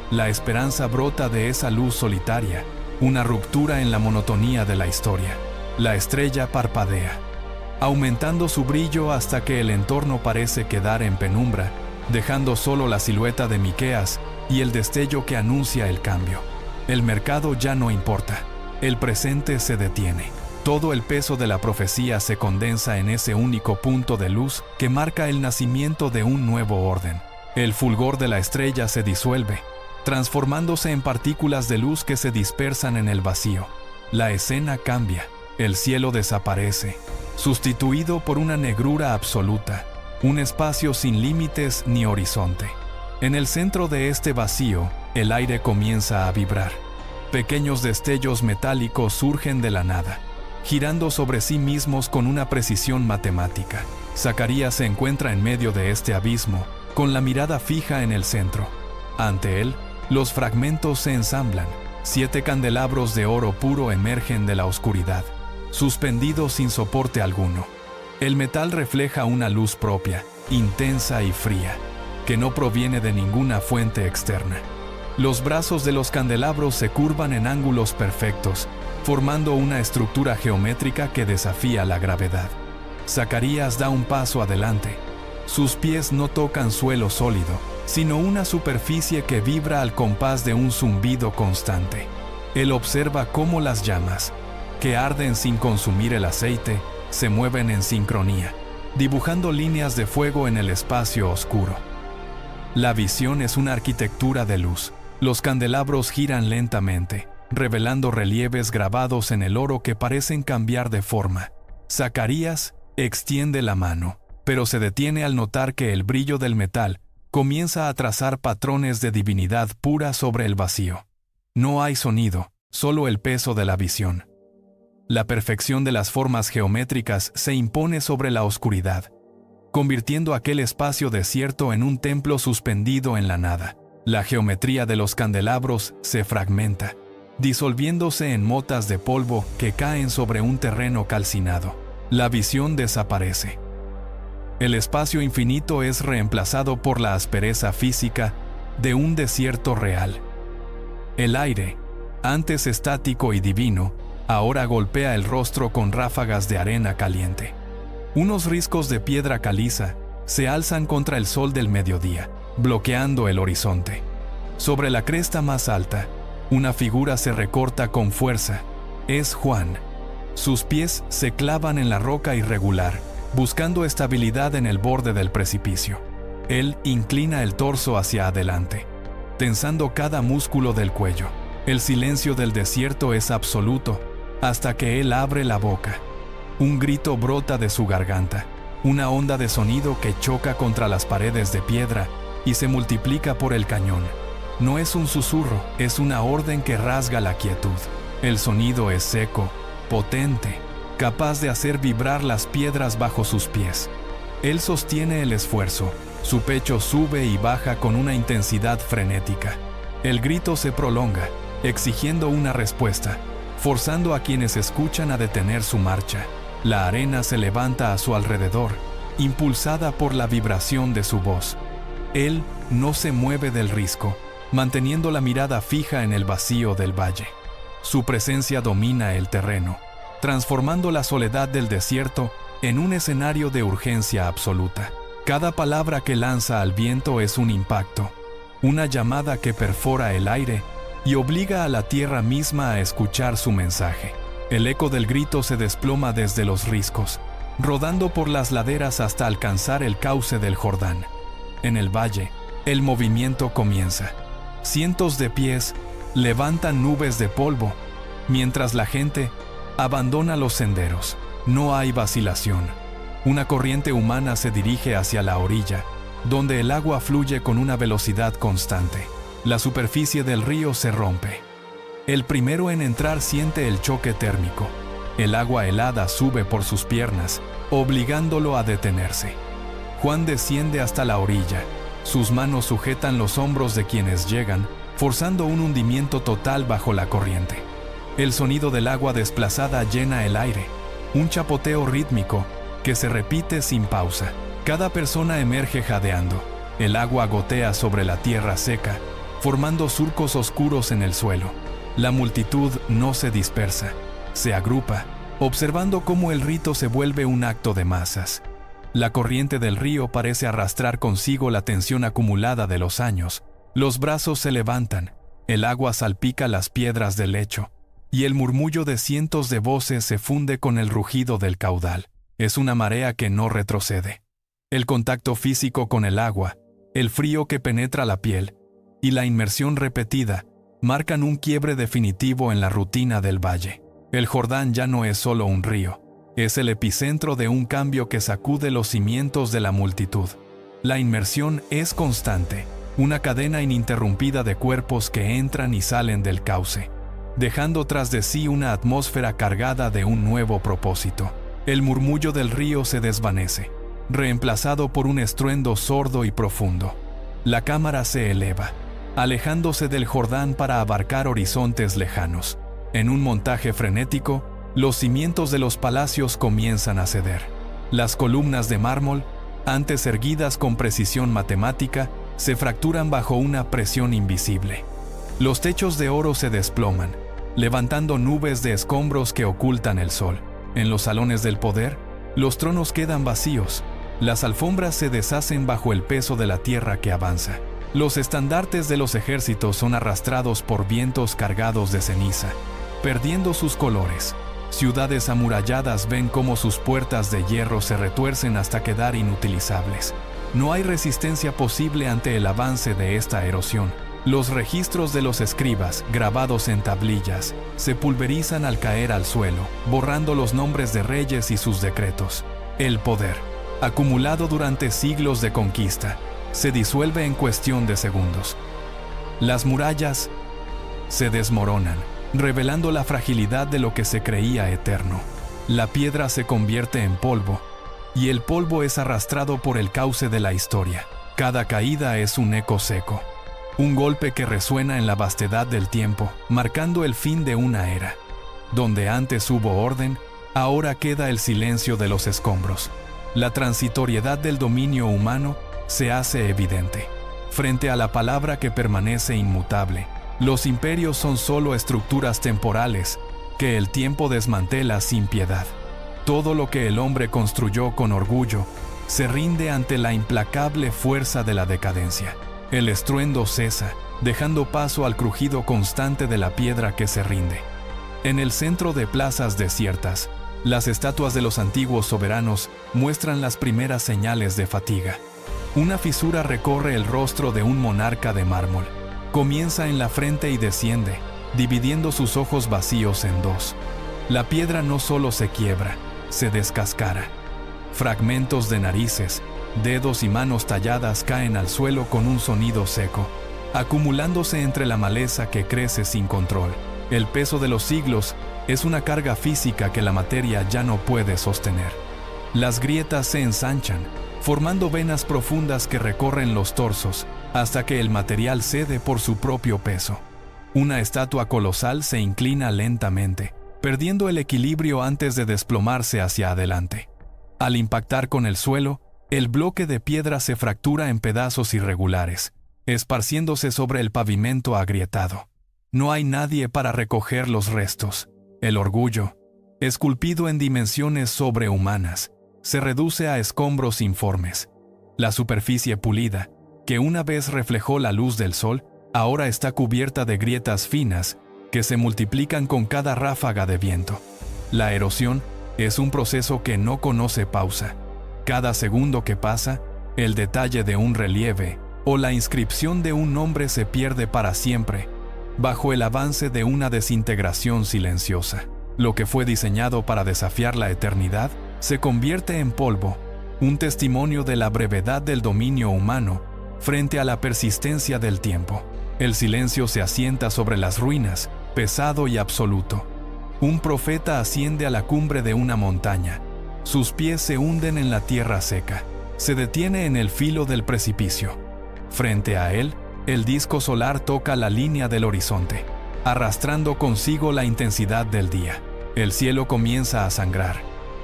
La esperanza brota de esa luz solitaria, una ruptura en la monotonía de la historia. La estrella parpadea, aumentando su brillo hasta que el entorno parece quedar en penumbra, dejando solo la silueta de Miqueas y el destello que anuncia el cambio. El mercado ya no importa, el presente se detiene. Todo el peso de la profecía se condensa en ese único punto de luz que marca el nacimiento de un nuevo orden. El fulgor de la estrella se disuelve, transformándose en partículas de luz que se dispersan en el vacío. La escena cambia, el cielo desaparece, sustituido por una negrura absoluta, un espacio sin límites ni horizonte. En el centro de este vacío, el aire comienza a vibrar. Pequeños destellos metálicos surgen de la nada, girando sobre sí mismos con una precisión matemática. Zacarías se encuentra en medio de este abismo, con la mirada fija en el centro. Ante él, los fragmentos se ensamblan. 7 candelabros de oro puro emergen de la oscuridad, suspendidos sin soporte alguno. El metal refleja una luz propia, intensa y fría, que no proviene de ninguna fuente externa. Los brazos de los candelabros se curvan en ángulos perfectos, formando una estructura geométrica que desafía la gravedad. Zacarías da un paso adelante. Sus pies no tocan suelo sólido, sino una superficie que vibra al compás de un zumbido constante. Él observa cómo las llamas, que arden sin consumir el aceite, se mueven en sincronía, dibujando líneas de fuego en el espacio oscuro. La visión es una arquitectura de luz. Los candelabros giran lentamente, revelando relieves grabados en el oro que parecen cambiar de forma. Zacarías extiende la mano, pero se detiene al notar que el brillo del metal comienza a trazar patrones de divinidad pura sobre el vacío. No hay sonido, solo el peso de la visión. La perfección de las formas geométricas se impone sobre la oscuridad, convirtiendo aquel espacio desierto en un templo suspendido en la nada. La geometría de los candelabros se fragmenta, disolviéndose en motas de polvo que caen sobre un terreno calcinado. La visión desaparece. El espacio infinito es reemplazado por la aspereza física de un desierto real. El aire, antes estático y divino, ahora golpea el rostro con ráfagas de arena caliente. Unos riscos de piedra caliza se alzan contra el sol del mediodía, bloqueando el horizonte. Sobre la cresta más alta, una figura se recorta con fuerza. Es Juan. Sus pies se clavan en la roca irregular, buscando estabilidad en el borde del precipicio. Él inclina el torso hacia adelante, tensando cada músculo del cuello. El silencio del desierto es absoluto, hasta que él abre la boca. Un grito brota de su garganta, una onda de sonido que choca contra las paredes de piedra y se multiplica por el cañón. No es un susurro, es una orden que rasga la quietud. El sonido es seco, potente, capaz de hacer vibrar las piedras bajo sus pies. Él sostiene el esfuerzo, su pecho sube y baja con una intensidad frenética. El grito se prolonga, exigiendo una respuesta, forzando a quienes escuchan a detener su marcha. La arena se levanta a su alrededor, impulsada por la vibración de su voz. Él no se mueve del risco, manteniendo la mirada fija en el vacío del valle. Su presencia domina el terreno, transformando la soledad del desierto en un escenario de urgencia absoluta. Cada palabra que lanza al viento es un impacto, una llamada que perfora el aire y obliga a la tierra misma a escuchar su mensaje. El eco del grito se desploma desde los riscos, rodando por las laderas hasta alcanzar el cauce del Jordán. En el valle, el movimiento comienza. Cientos de pies levantan nubes de polvo, mientras la gente abandona los senderos. No hay vacilación. Una corriente humana se dirige hacia la orilla, donde el agua fluye con una velocidad constante. La superficie del río se rompe. El primero en entrar siente el choque térmico. El agua helada sube por sus piernas, obligándolo a detenerse. Juan desciende hasta la orilla. Sus manos sujetan los hombros de quienes llegan, forzando un hundimiento total bajo la corriente. El sonido del agua desplazada llena el aire, un chapoteo rítmico que se repite sin pausa. Cada persona emerge jadeando. El agua gotea sobre la tierra seca, formando surcos oscuros en el suelo. La multitud no se dispersa, se agrupa, observando cómo el rito se vuelve un acto de masas. La corriente del río parece arrastrar consigo la tensión acumulada de los años. Los brazos se levantan, el agua salpica las piedras del lecho, y el murmullo de cientos de voces se funde con el rugido del caudal. Es una marea que no retrocede. El contacto físico con el agua, el frío que penetra la piel, y la inmersión repetida marcan un quiebre definitivo en la rutina del valle. El Jordán ya no es solo un río, es el epicentro de un cambio que sacude los cimientos de la multitud. La inmersión es constante, una cadena ininterrumpida de cuerpos que entran y salen del cauce, dejando tras de sí una atmósfera cargada de un nuevo propósito. El murmullo del río se desvanece, reemplazado por un estruendo sordo y profundo. La cámara se eleva, alejándose del Jordán para abarcar horizontes lejanos. En un montaje frenético, los cimientos de los palacios comienzan a ceder. Las columnas de mármol, antes erguidas con precisión matemática, se fracturan bajo una presión invisible. Los techos de oro se desploman, levantando nubes de escombros que ocultan el sol. En los salones del poder, los tronos quedan vacíos. Las alfombras se deshacen bajo el peso de la tierra que avanza. Los estandartes de los ejércitos son arrastrados por vientos cargados de ceniza, perdiendo sus colores. Ciudades amuralladas ven cómo sus puertas de hierro se retuercen hasta quedar inutilizables. No hay resistencia posible ante el avance de esta erosión. Los registros de los escribas, grabados en tablillas, se pulverizan al caer al suelo, borrando los nombres de reyes y sus decretos. El poder, acumulado durante siglos de conquista, se disuelve en cuestión de segundos. Las murallas se desmoronan, revelando la fragilidad de lo que se creía eterno. La piedra se convierte en polvo, y el polvo es arrastrado por el cauce de la historia. Cada caída es un eco seco, un golpe que resuena en la vastedad del tiempo, marcando el fin de una era. Donde antes hubo orden, ahora queda el silencio de los escombros. La transitoriedad del dominio humano se hace evidente. Frente a la palabra que permanece inmutable, los imperios son solo estructuras temporales que el tiempo desmantela sin piedad. Todo lo que el hombre construyó con orgullo se rinde ante la implacable fuerza de la decadencia. El estruendo cesa, dejando paso al crujido constante de la piedra que se rinde. En el centro de plazas desiertas, las estatuas de los antiguos soberanos muestran las primeras señales de fatiga. Una fisura recorre el rostro de un monarca de mármol. Comienza en la frente y desciende, dividiendo sus ojos vacíos en dos. La piedra no solo se quiebra, se descascara. Fragmentos de narices, dedos y manos talladas caen al suelo con un sonido seco, acumulándose entre la maleza que crece sin control. El peso de los siglos es una carga física que la materia ya no puede sostener. Las grietas se ensanchan, formando venas profundas que recorren los torsos, hasta que el material cede por su propio peso. Una estatua colosal se inclina lentamente, perdiendo el equilibrio antes de desplomarse hacia adelante. Al impactar con el suelo, el bloque de piedra se fractura en pedazos irregulares, esparciéndose sobre el pavimento agrietado. No hay nadie para recoger los restos. El orgullo, esculpido en dimensiones sobrehumanas, se reduce a escombros informes. La superficie pulida, que una vez reflejó la luz del sol, ahora está cubierta de grietas finas que se multiplican con cada ráfaga de viento. La erosión es un proceso que no conoce pausa. Cada segundo que pasa, el detalle de un relieve o la inscripción de un nombre se pierde para siempre, bajo el avance de una desintegración silenciosa. Lo que fue diseñado para desafiar la eternidad se convierte en polvo, un testimonio de la brevedad del dominio humano frente a la persistencia del tiempo. El silencio se asienta sobre las ruinas, pesado y absoluto. Un profeta asciende a la cumbre de una montaña. Sus pies se hunden en la tierra seca. Se detiene en el filo del precipicio. Frente a él, el disco solar toca la línea del horizonte, arrastrando consigo la intensidad del día. El cielo comienza a sangrar,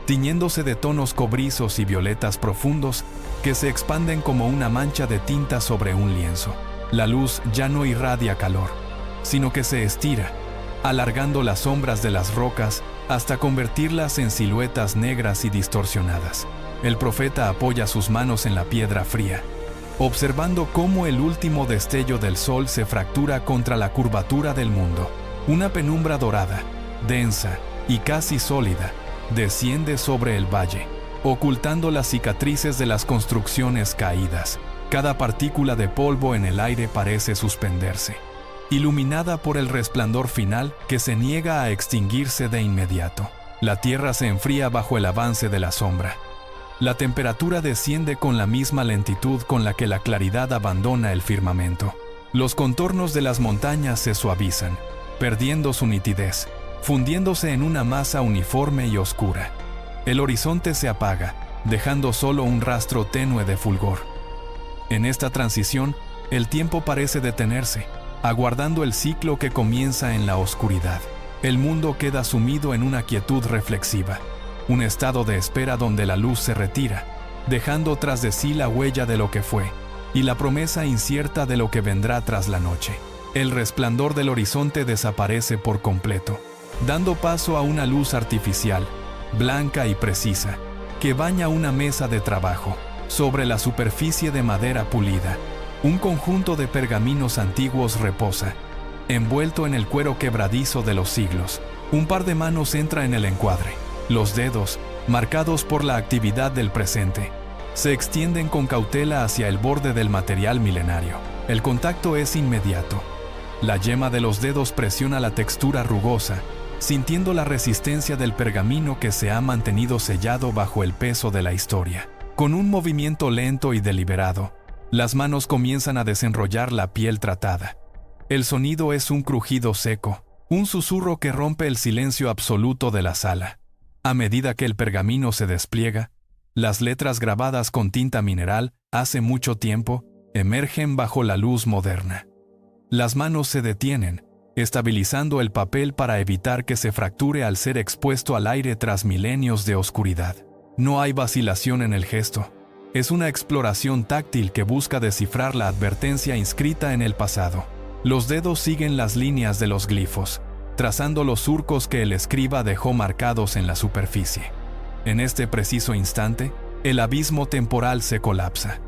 tiñéndose de tonos cobrizos y violetas profundos que se expanden como una mancha de tinta sobre un lienzo. La luz ya no irradia calor, sino que se estira, alargando las sombras de las rocas hasta convertirlas en siluetas negras y distorsionadas. El profeta apoya sus manos en la piedra fría, observando cómo el último destello del sol se fractura contra la curvatura del mundo. Una penumbra dorada, densa y casi sólida, desciende sobre el valle, ocultando las cicatrices de las construcciones caídas. Cada partícula de polvo en el aire parece suspenderse, iluminada por el resplandor final que se niega a extinguirse de inmediato. La tierra se enfría bajo el avance de la sombra. La temperatura desciende con la misma lentitud con la que la claridad abandona el firmamento. Los contornos de las montañas se suavizan, perdiendo su nitidez, fundiéndose en una masa uniforme y oscura. El horizonte se apaga, dejando solo un rastro tenue de fulgor. En esta transición, el tiempo parece detenerse, aguardando el ciclo que comienza en la oscuridad. El mundo queda sumido en una quietud reflexiva, un estado de espera donde la luz se retira, dejando tras de sí la huella de lo que fue y la promesa incierta de lo que vendrá tras la noche. El resplandor del horizonte desaparece por completo, dando paso a una luz artificial, blanca y precisa, que baña una mesa de trabajo. Sobre la superficie de madera pulida, un conjunto de pergaminos antiguos reposa, envuelto en el cuero quebradizo de los siglos. Un par de manos entra en el encuadre. Los dedos, marcados por la actividad del presente, se extienden con cautela hacia el borde del material milenario. El contacto es inmediato. La yema de los dedos presiona la textura rugosa, sintiendo la resistencia del pergamino que se ha mantenido sellado bajo el peso de la historia. Con un movimiento lento y deliberado, las manos comienzan a desenrollar la piel tratada. El sonido es un crujido seco, un susurro que rompe el silencio absoluto de la sala. A medida que el pergamino se despliega, las letras grabadas con tinta mineral hace mucho tiempo emergen bajo la luz moderna. Las manos se detienen, estabilizando el papel para evitar que se fracture al ser expuesto al aire tras milenios de oscuridad. No hay vacilación en el gesto. Es una exploración táctil que busca descifrar la advertencia inscrita en el pasado. Los dedos siguen las líneas de los glifos, trazando los surcos que el escriba dejó marcados en la superficie. En este preciso instante, el abismo temporal se colapsa.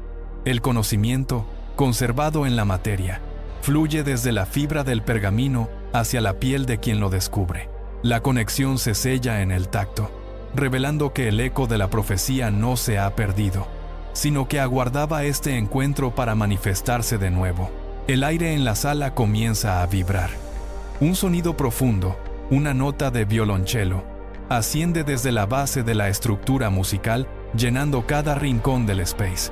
El conocimiento, conservado en la materia, fluye desde la fibra del pergamino hacia la piel de quien lo descubre. La conexión se sella en el tacto, revelando que el eco de la profecía no se ha perdido, sino que aguardaba este encuentro para manifestarse de nuevo. El aire en la sala comienza a vibrar. Un sonido profundo, una nota de violonchelo, asciende desde la base de la estructura musical, llenando cada rincón del space.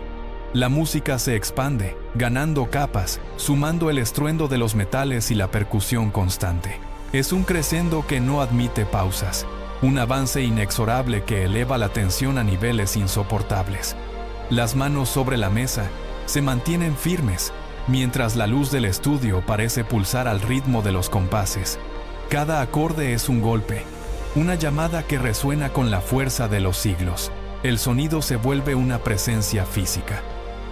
La música se expande, ganando capas, sumando el estruendo de los metales y la percusión constante. Es un crescendo que no admite pausas, un avance inexorable que eleva la tensión a niveles insoportables. Las manos sobre la mesa se mantienen firmes, mientras la luz del estudio parece pulsar al ritmo de los compases. Cada acorde es un golpe, una llamada que resuena con la fuerza de los siglos. El sonido se vuelve una presencia física,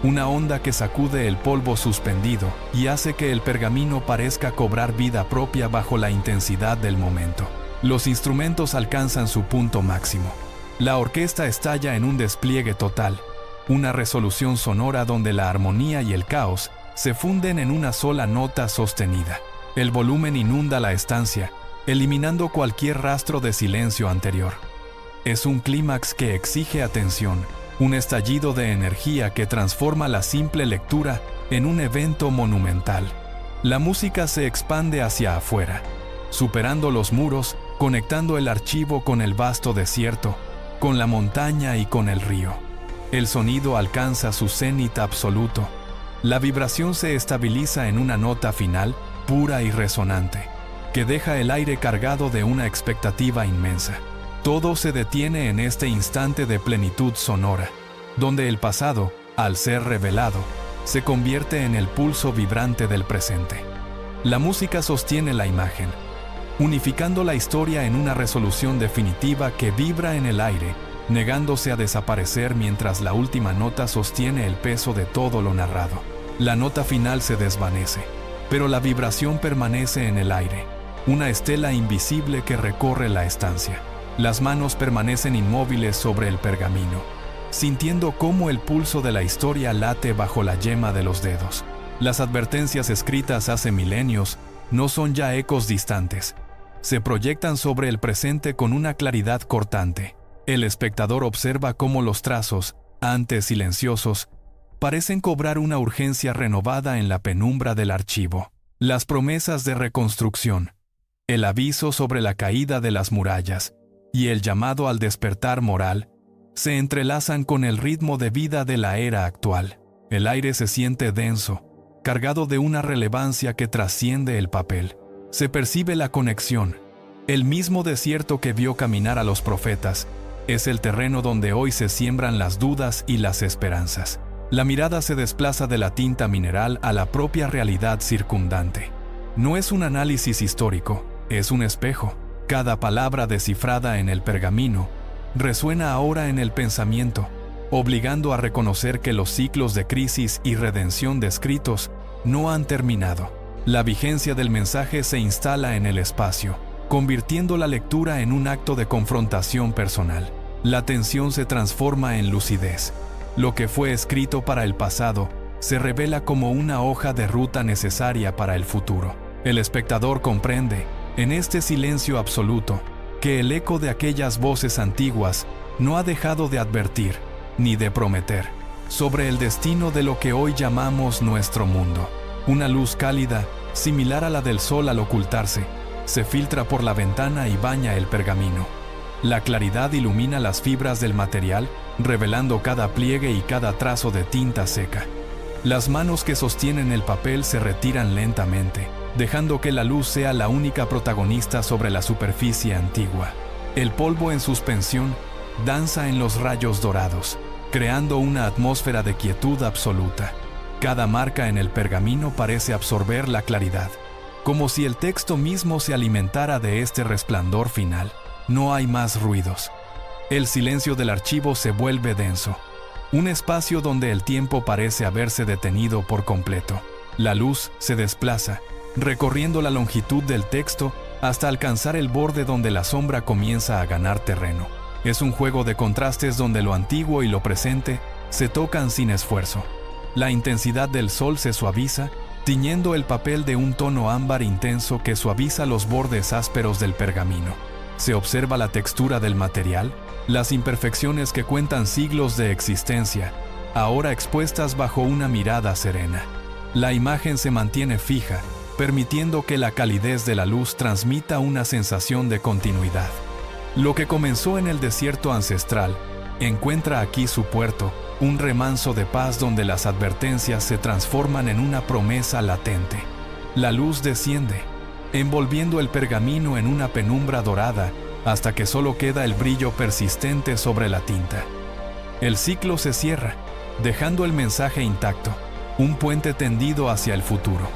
una onda que sacude el polvo suspendido y hace que el pergamino parezca cobrar vida propia bajo la intensidad del momento. Los instrumentos alcanzan su punto máximo. La orquesta estalla en un despliegue total, una resolución sonora donde la armonía y el caos se funden en una sola nota sostenida. El volumen inunda la estancia, eliminando cualquier rastro de silencio anterior. Es un clímax que exige atención, un estallido de energía que transforma la simple lectura en un evento monumental. La música se expande hacia afuera, superando los muros, conectando el archivo con el vasto desierto, con la montaña y con el río. El sonido alcanza su cenit absoluto. La vibración se estabiliza en una nota final, pura y resonante, que deja el aire cargado de una expectativa inmensa. Todo se detiene en este instante de plenitud sonora, donde el pasado, al ser revelado, se convierte en el pulso vibrante del presente. La música sostiene la imagen, unificando la historia en una resolución definitiva que vibra en el aire, negándose a desaparecer mientras la última nota sostiene el peso de todo lo narrado. La nota final se desvanece, pero la vibración permanece en el aire, una estela invisible que recorre la estancia. Las manos permanecen inmóviles sobre el pergamino, sintiendo cómo el pulso de la historia late bajo la yema de los dedos. Las advertencias escritas hace milenios no son ya ecos distantes. Se proyectan sobre el presente con una claridad cortante. El espectador observa cómo los trazos, antes silenciosos, parecen cobrar una urgencia renovada en la penumbra del archivo. Las promesas de reconstrucción, el aviso sobre la caída de las murallas y el llamado al despertar moral se entrelazan con el ritmo de vida de la era actual. El aire se siente denso, cargado de una relevancia que trasciende el papel. Se percibe la conexión. El mismo desierto que vio caminar a los profetas es el terreno donde hoy se siembran las dudas y las esperanzas. La mirada se desplaza de la tinta mineral a la propia realidad circundante. No es un análisis histórico, es un espejo. Cada palabra descifrada en el pergamino resuena ahora en el pensamiento, obligando a reconocer que los ciclos de crisis y redención descritos no han terminado. La vigencia del mensaje se instala en el espacio, convirtiendo la lectura en un acto de confrontación personal. La tensión se transforma en lucidez. Lo que fue escrito para el pasado se revela como una hoja de ruta necesaria para el futuro. El espectador comprende, en este silencio absoluto, que el eco de aquellas voces antiguas no ha dejado de advertir, ni de prometer, sobre el destino de lo que hoy llamamos nuestro mundo. Una luz cálida, similar a la del sol al ocultarse, se filtra por la ventana y baña el pergamino. La claridad ilumina las fibras del material, revelando cada pliegue y cada trazo de tinta seca. Las manos que sostienen el papel se retiran lentamente, dejando que la luz sea la única protagonista sobre la superficie antigua. El polvo en suspensión danza en los rayos dorados, creando una atmósfera de quietud absoluta. Cada marca en el pergamino parece absorber la claridad, como si el texto mismo se alimentara de este resplandor final. No hay más ruidos. El silencio del archivo se vuelve denso, un espacio donde el tiempo parece haberse detenido por completo. La luz se desplaza, recorriendo la longitud del texto hasta alcanzar el borde donde la sombra comienza a ganar terreno. Es un juego de contrastes donde lo antiguo y lo presente se tocan sin esfuerzo. La intensidad del sol se suaviza, tiñendo el papel de un tono ámbar intenso que suaviza los bordes ásperos del pergamino. Se observa la textura del material, las imperfecciones que cuentan siglos de existencia, ahora expuestas bajo una mirada serena. La imagen se mantiene fija, permitiendo que la calidez de la luz transmita una sensación de continuidad. Lo que comenzó en el desierto ancestral, encuentra aquí su puerto, un remanso de paz donde las advertencias se transforman en una promesa latente. La luz desciende, envolviendo el pergamino en una penumbra dorada, hasta que solo queda el brillo persistente sobre la tinta. El ciclo se cierra, dejando el mensaje intacto, un puente tendido hacia el futuro.